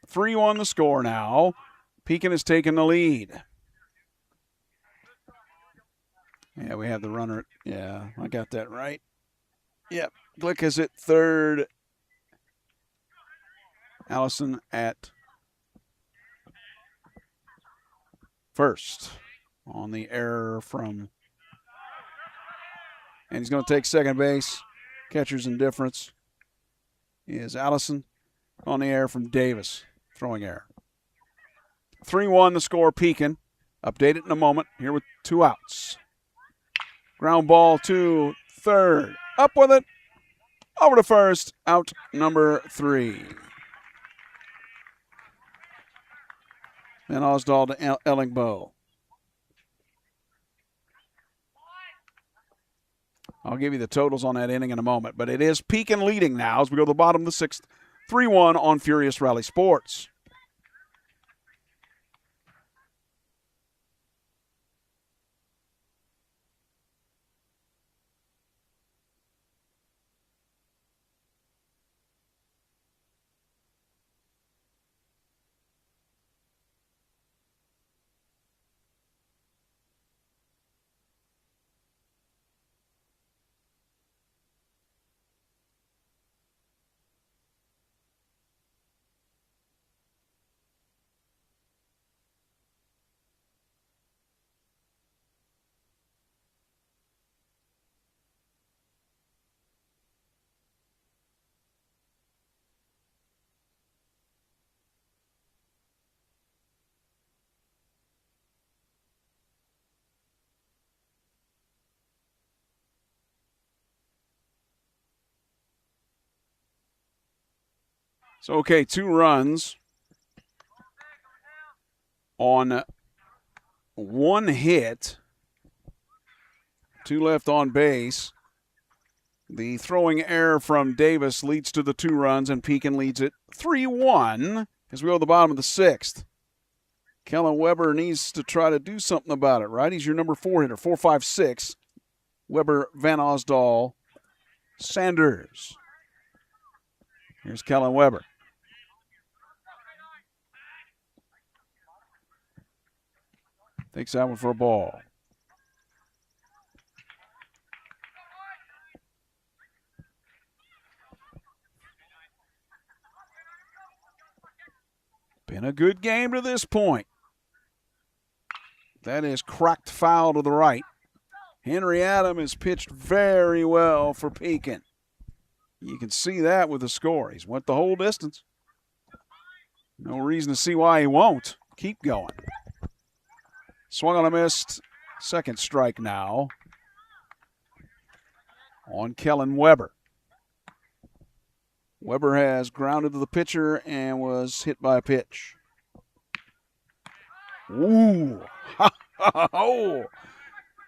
[SPEAKER 2] 3-1 the score now. Pekin has taken the lead. Yeah, we have the runner. Yeah, I got that right. Yep. Glick is at third. Allison at first on the error from. And he's going to take second base. Catcher's indifference is Allison on the error from Davis. Throwing error. 3-1 the score, Pekin. Update it in a moment. Here with 2 outs. Ground ball to third. Up with it. Over to first. Out number 3. Van Osdal to Ellingbo. I'll give you the totals on that inning in a moment, but it is Pekin leading now as we go to the bottom of the 6th. 3-1 on Furious Rally Sports. So, okay, 2 runs on 1 hit. 2 left on base. The throwing error from Davis leads to the 2 runs, and Pekin leads it 3-1 as we go to the bottom of the 6th. Kellen Weber needs to try to do something about it, right? He's your number 4 hitter, 4, 5, 6. Weber, Van Osdal, Sanders. Here's Kellen Weber. Takes that one for a ball. Been a good game to this point. That is cracked foul to the right. Henry Adam has pitched very well for Pekin. You can see that with the score. He's went the whole distance. No reason to see why he won't. Keep going. Swung on a missed. Second strike now on Kellen Weber. Weber has grounded to the pitcher and was hit by a pitch. Ooh. Oh.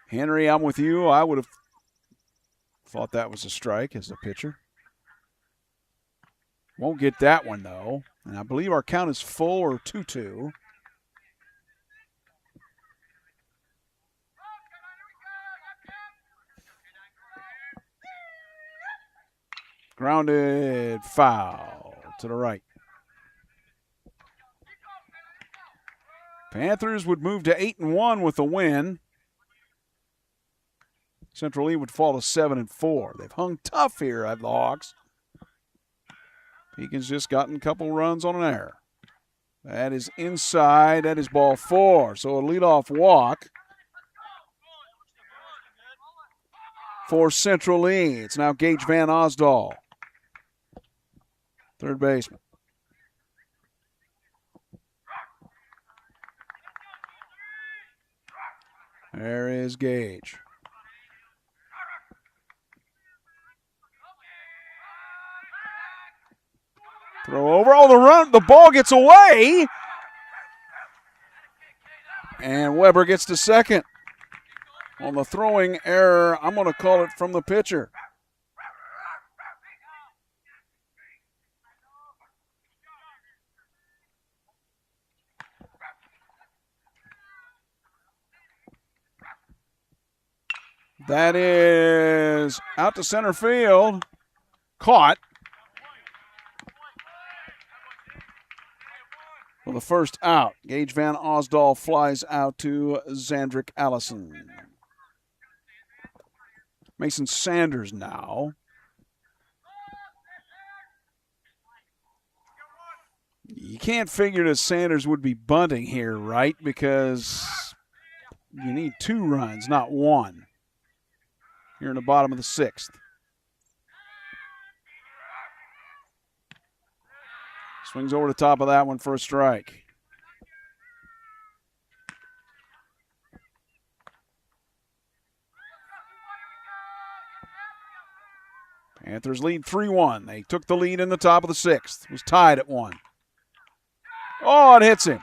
[SPEAKER 2] Henry, I'm with you. I would have thought that was a strike as a pitcher. Won't get that one, though. And I believe our count is full or 2-2. Grounded foul to the right. Panthers would move to 8-1 with a win. Central Lee would fall to 7-4. They've hung tough here at the Hawks. Pekin's just gotten a couple runs on an error. That is inside. That is ball 4. So a leadoff walk for Central Lee. It's now Gage Van Osdal, third baseman. There is Gage. Throw over. Oh, the ball gets away. And Weber gets to second. On the throwing error, I'm going to call it from the pitcher. That is out to center field. Caught. For the first out, Gage Van Osdal flies out to Zandrick Allison. Mason Sanders now. You can't figure that Sanders would be bunting here, right? Because you need 2 runs, not 1. Here in the bottom of the 6th. Swings over the top of that one for a strike. Panthers lead 3-1. They took the lead in the top of the 6th. It was tied at 1. Oh, it hits him.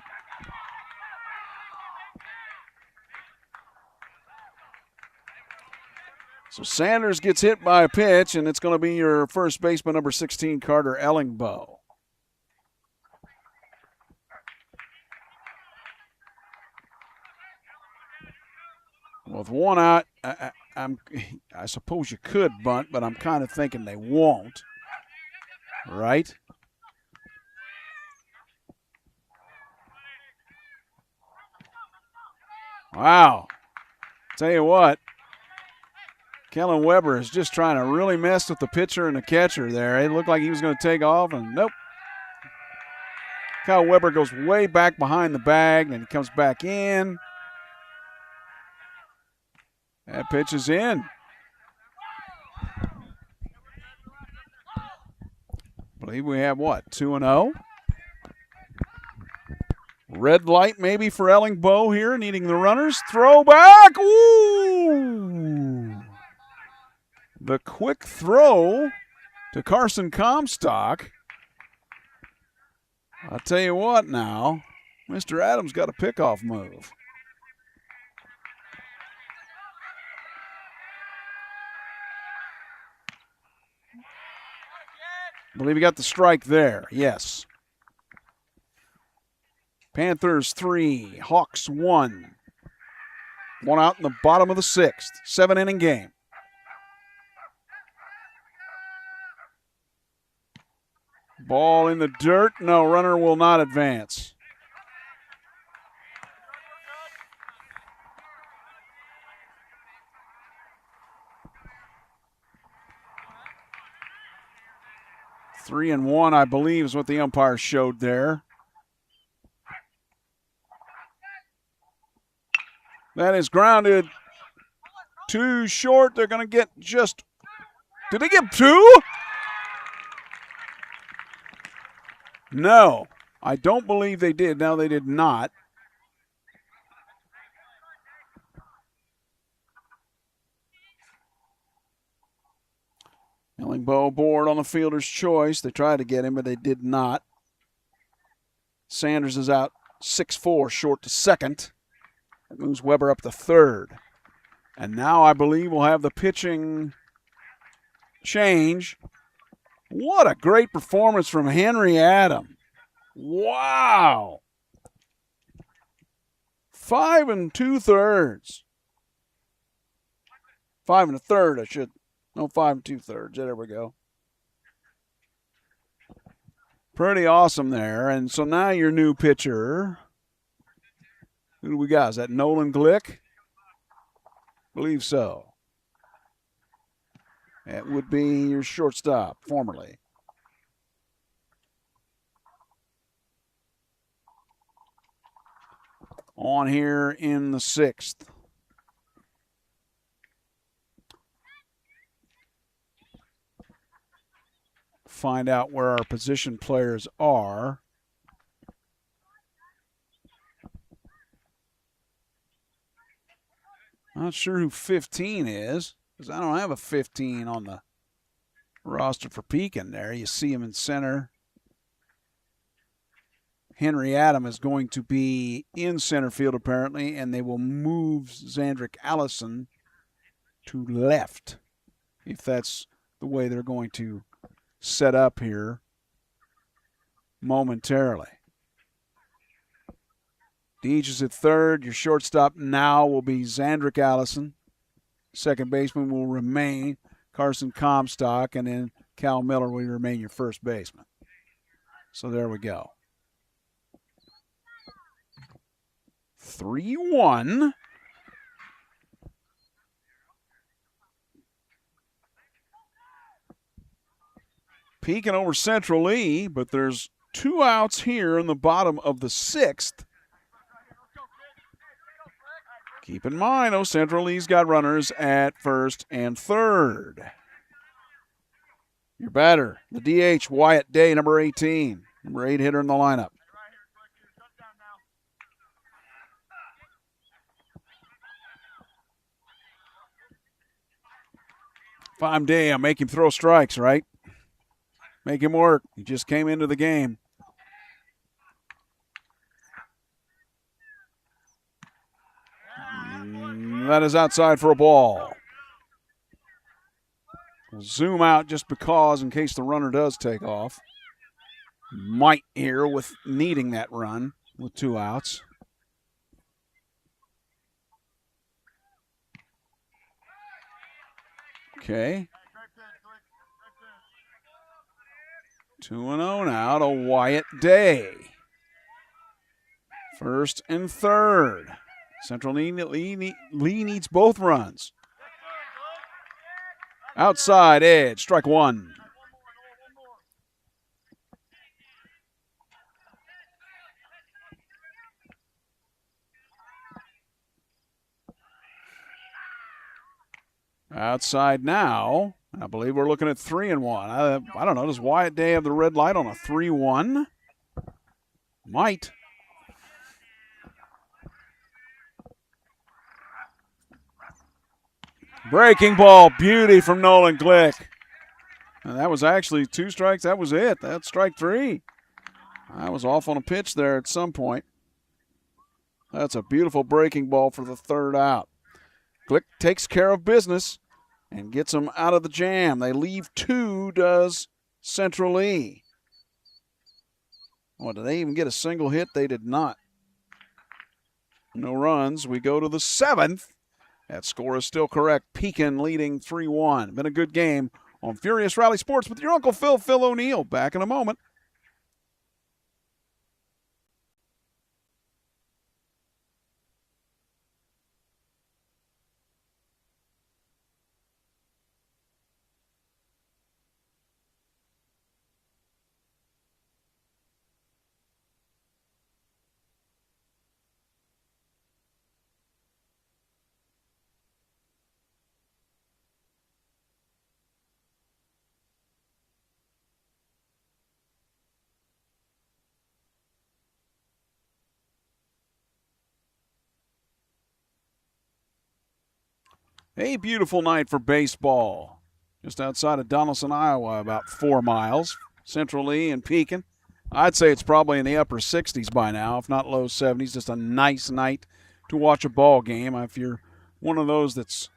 [SPEAKER 2] So Sanders gets hit by a pitch, and it's going to be your first baseman, number 16, Carter Ellingbow. With 1 out, I suppose you could bunt, but I'm kind of thinking they won't. Right? Wow. Tell you what, Kellen Weber is just trying to really mess with the pitcher and the catcher there. It looked like he was going to take off, and nope. Kyle Weber goes way back behind the bag, and he comes back in. That pitch is in. I believe we have what, 2-0? Red light maybe for Ellingbow here, needing the runners. Throw back. Ooh. The quick throw to Carson Comstock. I'll tell you what now, Mr. Adams got a pickoff move. I believe he got the strike there, yes. Panthers 3, Hawks 1. One out in the bottom of the 6th, 7-inning game. Ball in the dirt. No, runner will not advance. Three and one, I believe, is what the umpire showed there. That is grounded. Too short. They're going to get just. Did they get two? No, I don't believe they did. No, they did not. Illingbo board on the fielder's choice. They tried to get him, but they did not. Sanders is out 6-4, short to second. That moves Weber up to third. And now I believe we'll have the pitching change. What a great performance from Henry Adam. Wow. 5 2/3. 5 1/3, I should. No, 5 2/3. There we go. Pretty awesome there. And so now your new pitcher. Who do we got? Is that Nolan Glick? Believe so. That would be your shortstop, formerly. On here in the 6th. Find out where our position players are. Not sure who 15 is, because I don't have a 15 on the roster for Pekin there. You see him in center. Henry Adam is going to be in center field, apparently, and they will move Zandrick Allison to left, if that's the way they're going to set up here momentarily. Deej is at third. Your shortstop now will be Zandrick Allison. Second baseman will remain Carson Comstock, and then Cal Miller will remain your first baseman. So there we go. 3-1. Pekin over Central Lee, but there's 2 outs here in the bottom of the 6th. Keep in mind, Central Lee's got runners at first and third. Your batter, the DH, Wyatt Day, number 18. Number 8 hitter in the lineup. If I'm Day, I make him throw strikes, right? Make him work. He just came into the game. That is outside for a ball. We'll zoom out just because in case the runner does take off. Might here with needing that run with 2 outs. Okay. 2-0 now to Wyatt Day. First and third. Central Lee needs both runs. Outside edge, strike one. Outside now. I believe we're looking at 3-1. I don't know. Does Wyatt Day have the red light on a 3-1? Might. Breaking ball, beauty from Nolan Glick. And that was actually 2 strikes. That was it. That's strike 3. I was off on a pitch there at some point. That's a beautiful breaking ball for the third out. Glick takes care of business and gets them out of the jam. They leave 2, does Central Lee. Well, did they even get a single hit? They did not. No runs. We go to the 7th. That score is still correct. Pekin leading 3-1. Been a good game on Furious Rally Sports with your Uncle Phil O'Neill. Back in a moment. A beautiful night for baseball. Just outside of Donaldson, Iowa, about 4 miles. Central Lee and Pekin. I'd say it's probably in the upper 60s by now, if not low 70s. Just a nice night to watch a ball game. If you're one of those that's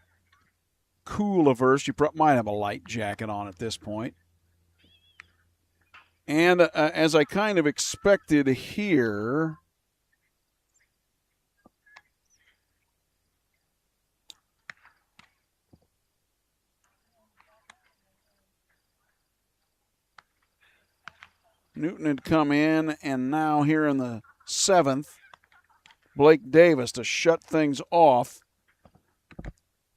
[SPEAKER 2] cool averse, you might have a light jacket on at this point. And as I kind of expected here, Newton had come in, and now here in the 7th, Blake Davis to shut things off.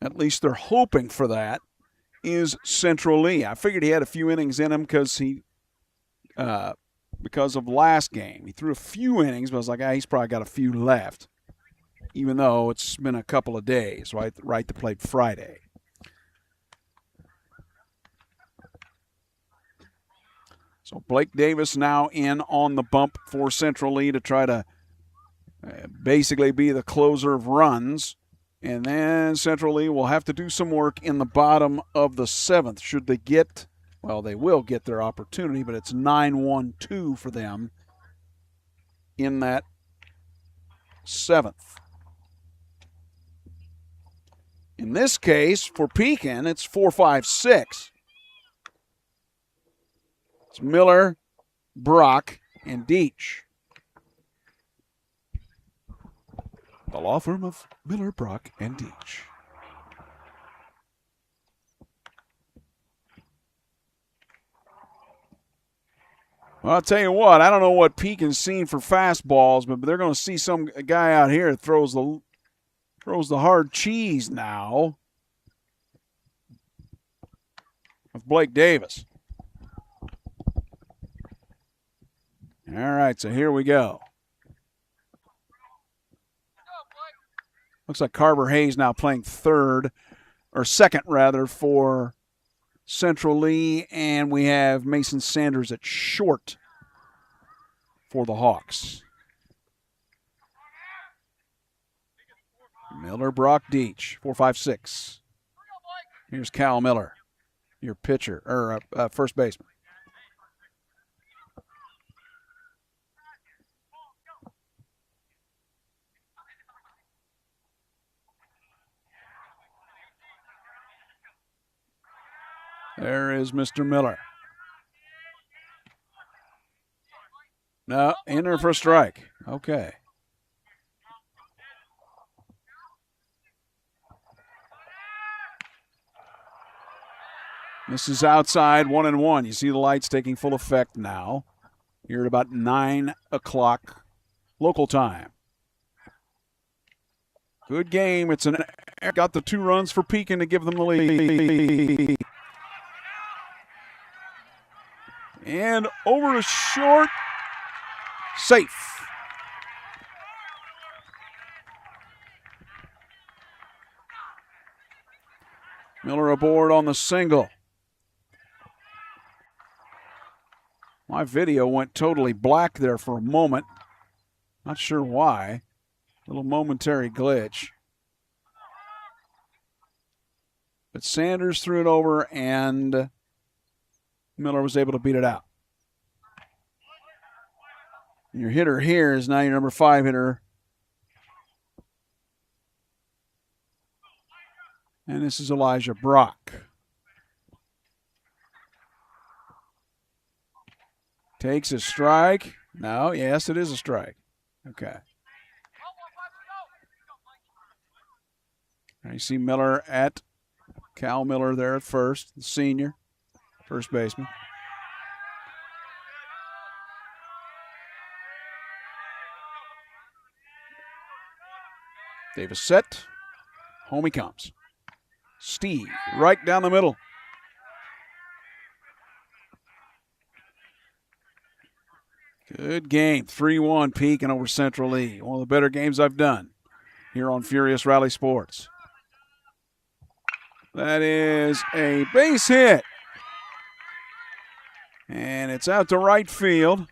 [SPEAKER 2] At least they're hoping for that, is Central Lee. I figured he had a few innings in him because of last game. He threw a few innings, but I was like, he's probably got a few left, even though it's been a couple of days, right? They played Friday. So Blake Davis now in on the bump for Central Lee to try to basically be the closer of runs. And then Central Lee will have to do some work in the bottom of the 7th. Should they get, well, they will get their opportunity, but it's 9-1-2 for them in that 7th. In this case, for Pekin, it's 4-5-6. It's Miller, Brock, and Deach. The law firm of Miller, Brock, and Deach. Well, I'll tell you what, I don't know what Pekin's seen for fastballs, but they're going to see some guy out here that throws the hard cheese now with Blake Davis. All right, so here we go. Looks like Carver Hayes now playing second for Central Lee, and we have Mason Sanders at short for the Hawks. Miller, Brock, Deach, 4-5-6. Here's Cal Miller, your pitcher, or first baseman. There is Mr. Miller. No, in there for a strike. Okay. This is outside, 1-1. You see the lights taking full effect now. Here at about 9 o'clock local time. Good game. Got the 2 runs for Pekin to give them the lead. And over to short. Safe. Miller aboard on the single. My video went totally black there for a moment. Not sure why. Little momentary glitch. But Sanders threw it over, and Miller was able to beat it out. Your hitter here is now your number 5 hitter. And this is Elijah Brock. Takes a strike. No, yes, it is a strike. Okay. You see Miller at Cal Miller there at first, the senior, first baseman. Davis set. Home he comes. Steve right down the middle. Good game. 3-1 Pekin over Central Lee. One of the better games I've done here on Furious Rally Sports. That is a base hit. And it's out to right field.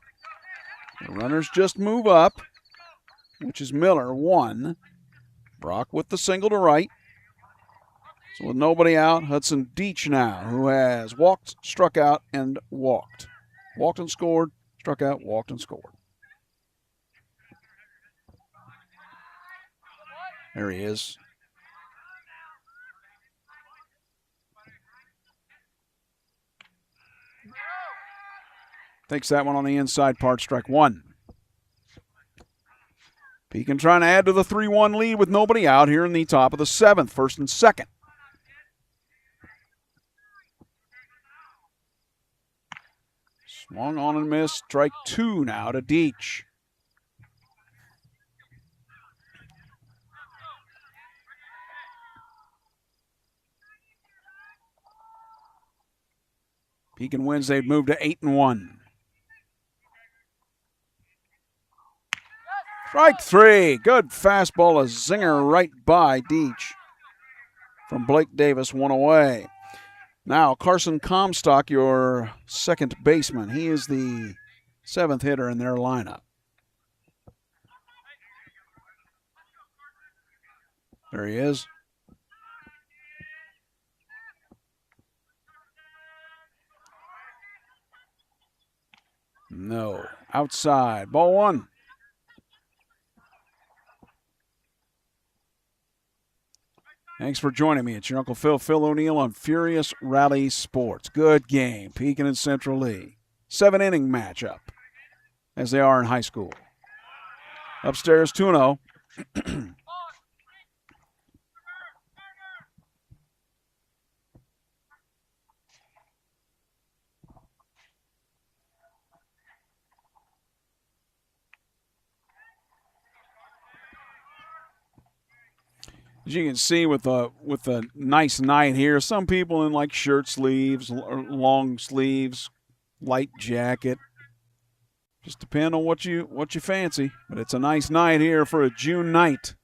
[SPEAKER 2] The runners just move up, which is Miller, 1. Brock with the single to right. So with nobody out, Hudson Deach now, who has walked, struck out, and walked. Walked and scored, struck out, walked and scored. There he is. Takes that one on the inside part, strike 1. Pekin trying to add to the 3-1 lead with nobody out here in the top of the 7th, first and second. Swung on and missed, strike 2 now to Deach. Pekin wins, they've moved to 8-1. Strike 3. Good fastball, a zinger right by Deach. From Blake Davis, 1 away. Now, Carson Comstock, your second baseman. He is the 7th hitter in their lineup. There he is. No. Outside. Ball 1. Thanks for joining me. It's your Uncle Phil O'Neill on Furious Rally Sports. Good game. Pekin and Central Lee. 7-inning matchup, as they are in high school. Upstairs 2-0. As you can see with a nice night here, some people in like shirt sleeves, long sleeves, light jacket. Just depend on what you fancy. But it's a nice night here for a June night.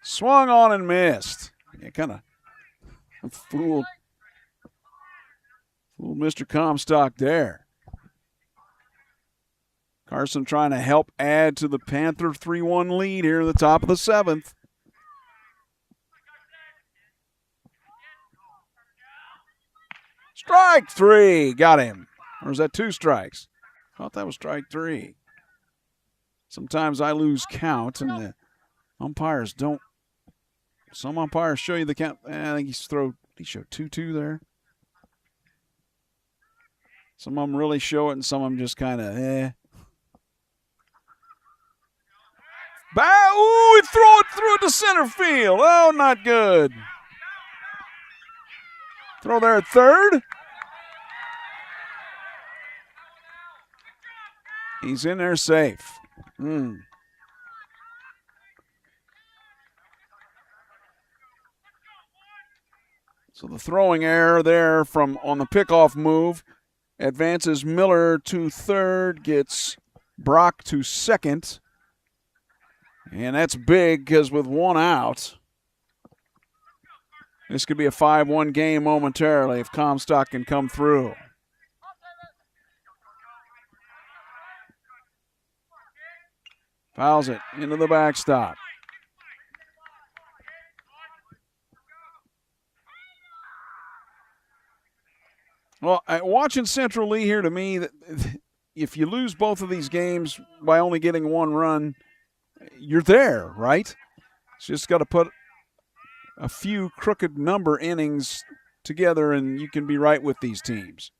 [SPEAKER 2] Swung on and missed. Yeah, kind of fooled Mr. Comstock there. Carson trying to help add to the Panther 3-1 lead here in the top of the 7th. Strike 3. Got him. Or is that 2 strikes? I thought that was strike 3. Sometimes I lose count, and the umpires don't. Some umpires show you the count. I think he showed 2-2 there. Some of them really show it, and some of them just kind of, Ooh, he threw it to center field. Oh, not good. Throw there at third. He's in there safe. So the throwing error there from on the pickoff move advances Miller to third, gets Brock to second. And that's big because with 1 out, this could be a 5-1 game momentarily if Comstock can come through. Fouls it into the backstop. Well, watching Central Lee here, to me, if you lose both of these games by only getting one run, you're there, right? It's just got to put a few crooked number innings together, and you can be right with these teams.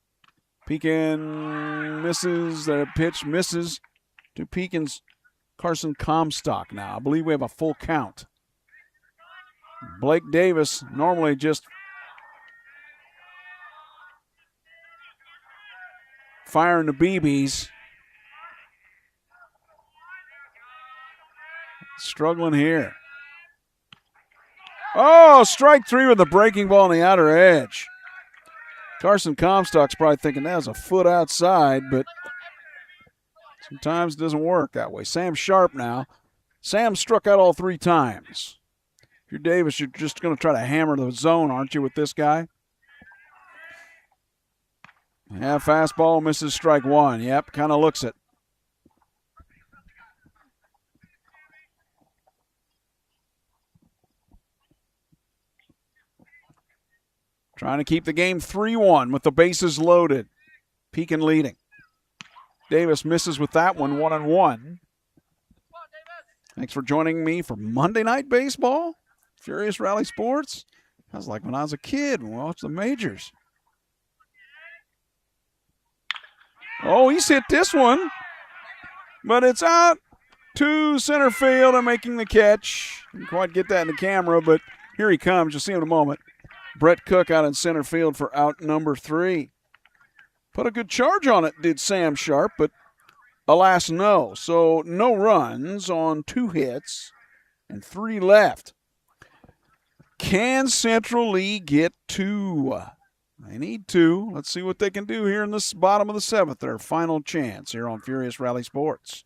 [SPEAKER 2] Pekin misses. The pitch misses to Pekin's Carson Comstock now. I believe we have a full count. Blake Davis normally just firing the BBs. Struggling here. Oh, strike three with the breaking ball on the outer edge. Carson Comstock's probably thinking that was a foot outside, but sometimes it doesn't work that way. Sam Sharp now. Sam struck out all 3 times. If you're Davis, you're just going to try to hammer the zone, aren't you, with this guy? Yeah, fastball misses strike 1. Yep, kind of looks it. Trying to keep the game 3-1 with the bases loaded. Pekin leading. Davis misses with that one, 1-1. Thanks for joining me for Monday Night Baseball. Furious Rally Sports. That was like when I was a kid and we watched the majors. Oh, he's hit this one. But it's out to center field and making the catch. Didn't quite get that in the camera, but here he comes. You'll see him in a moment. Brett Cook out in center field for out number 3. Put a good charge on it, did Sam Sharp, but alas, no. So no runs on 2 hits and 3 left. Can Central Lee get 2? They need 2. Let's see what they can do here in the bottom of the 7th. Their final chance here on Furious Rally Sports.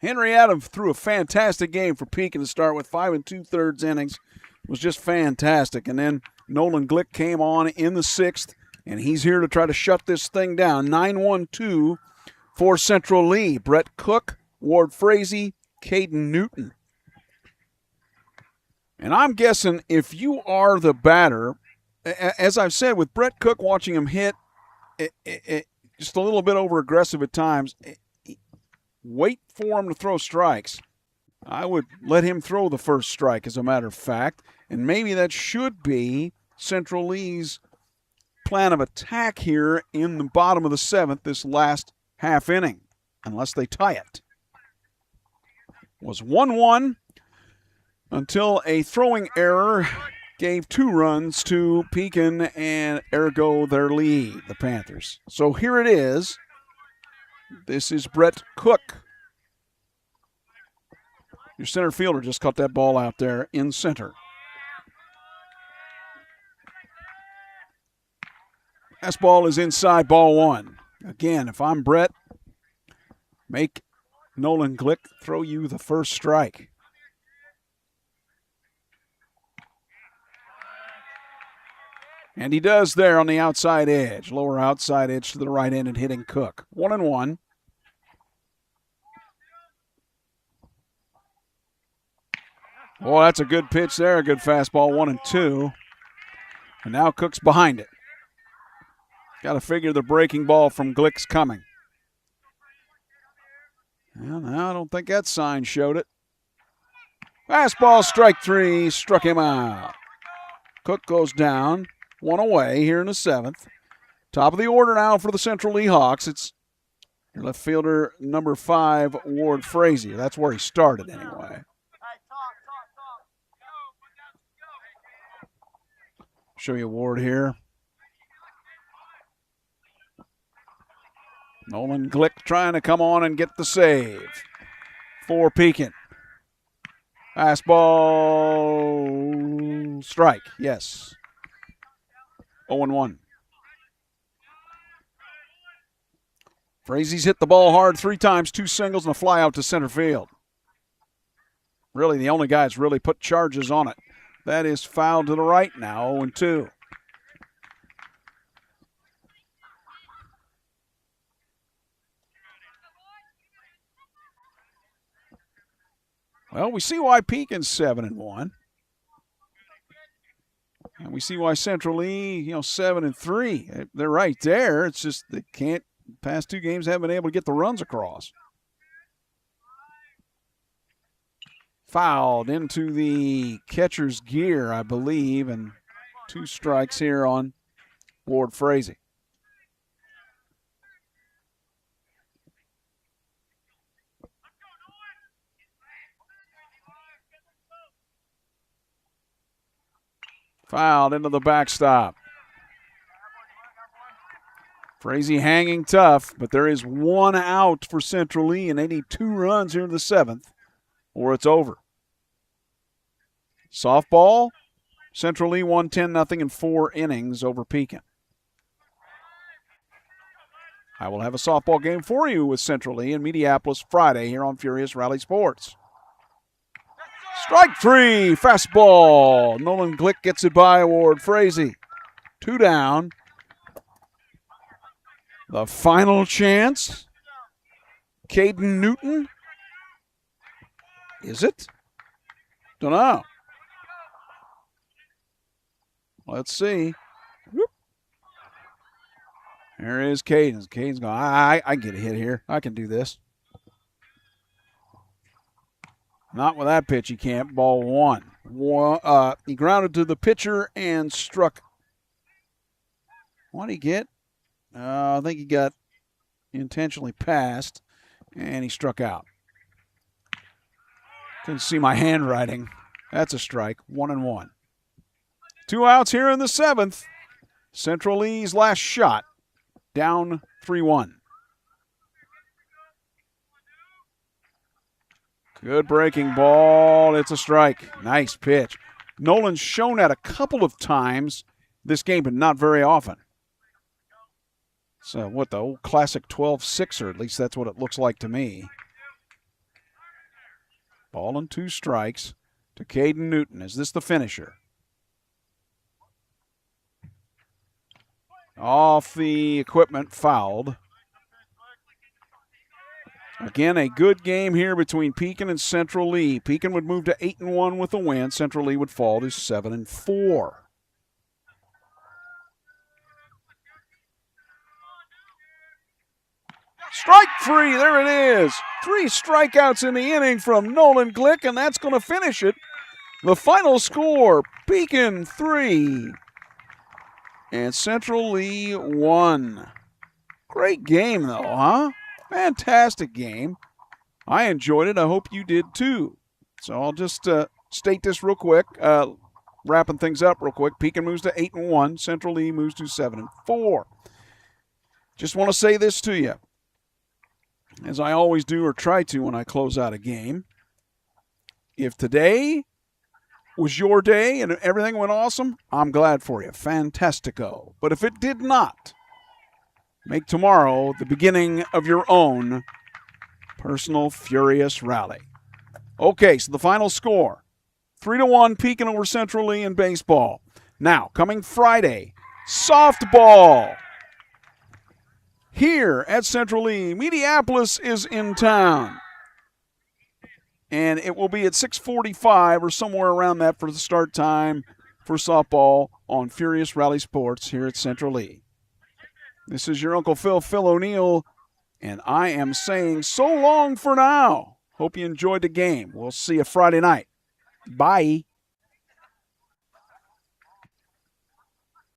[SPEAKER 2] Henry Adams threw a fantastic game for Pekin to start with 5 2/3 innings. It was just fantastic. And then Nolan Glick came on in the 6th, and he's here to try to shut this thing down. 9-1-2 for Central Lee. Brett Cook, Ward Frazee, Caden Newton. And I'm guessing if you are the batter, as I've said, with Brett Cook, watching him hit just a little bit over aggressive at times, wait for him to throw strikes. I would let him throw the first strike, as a matter of fact, and maybe that should be Central Lee's plan of attack here in the bottom of the 7th, this last half inning, unless they tie it. It was 1-1 until a throwing error gave 2 runs to Pekin, and ergo their lead, the Panthers. So here it is. This is Brett Cook. Your center fielder just caught that ball out there in center. Fastball is inside, ball 1. Again, if I'm Brett, make Nolan Glick throw you the first strike. And he does there on the outside edge. Lower outside edge to the right-handed hitting Cook. 1-1. Oh, that's a good pitch there. A good fastball. 1-2. And now Cook's behind it. Got to figure the breaking ball from Glick's coming. Well, now I don't think that sign showed it. Fastball, strike 3. Struck him out. Cook goes down. 1 away here in the 7th. Top of the order now for the Central Lee Hawks. It's your left fielder, number 5, Ward Frazee. That's where he started anyway. Show you Ward here. Nolan Glick trying to come on and get the save for Pekin. Fastball. Strike. Yes. 0-1. Frazie's hit the ball hard 3 times, 2 singles, and a fly out to center field. Really, the only guy that's really put charges on it. That is fouled to the right now, 0-2. Well, we see why Pekin's 7-1. And we see why Central Lee, 7-3. They're right there. It's just they can't, past 2 games, haven't been able to get the runs across. Fouled into the catcher's gear, I believe, and 2 strikes here on Ward Frazee. Fouled into the backstop. Frazee hanging tough, but there is 1 out for Central Lee, and they need 2 runs here in the 7th, or it's over. Softball, Central Lee won 10-0 in 4 innings over Pekin. I will have a softball game for you with Central Lee in Mediapolis Friday here on Furious Rally Sports. Strike 3, fastball. Nolan Glick gets it by Ward Frazee. 2 down. The final chance. Caden Newton. Is it? Don't know. Let's see. Whoop. There is Caden. Caden's going, I can get a hit here. I can do this. Not with that pitch, he can't. Ball 1. He grounded to the pitcher and struck. What did he get? I think he got intentionally passed, and he struck out. Couldn't see my handwriting. That's a strike. 1-1. 2 outs here in the 7th. Central Lee's last shot. Down 3-1. Good breaking ball. It's a strike. Nice pitch. Nolan's shown that a couple of times this game, but not very often. So what, the old classic 12-6er, at least that's what it looks like to me. Ball and 2 strikes to Caden Newton. Is this the finisher? Off the equipment, fouled. Again, a good game here between Pekin and Central Lee. Pekin would move to 8-1 with a win. Central Lee would fall to 7-4. Strike 3, there it is. 3 strikeouts in the inning from Nolan Glick, and that's going to finish it. The final score, Pekin 3 and Central Lee 1. Great game, though, huh? Fantastic game. I enjoyed it. I hope you did, too. So I'll just state this real quick, wrapping things up real quick. Pekin moves to 8-1. Central Lee moves to 7-4. Just want to say this to you, as I always do or try to when I close out a game. If today was your day and everything went awesome, I'm glad for you. Fantastico. But if it did not, make tomorrow the beginning of your own personal furious rally. Okay, so the final score, 3-1 Pekin over Central Lee in baseball. Now, coming Friday, softball. Here at Central Lee, Mediapolis is in town. And it will be at 6:45 or somewhere around that for the start time for softball on Furious Rally Sports here at Central Lee. This is your Uncle Phil O'Neill, and I am saying so long for now. Hope you enjoyed the game. We'll see you Friday night. Bye.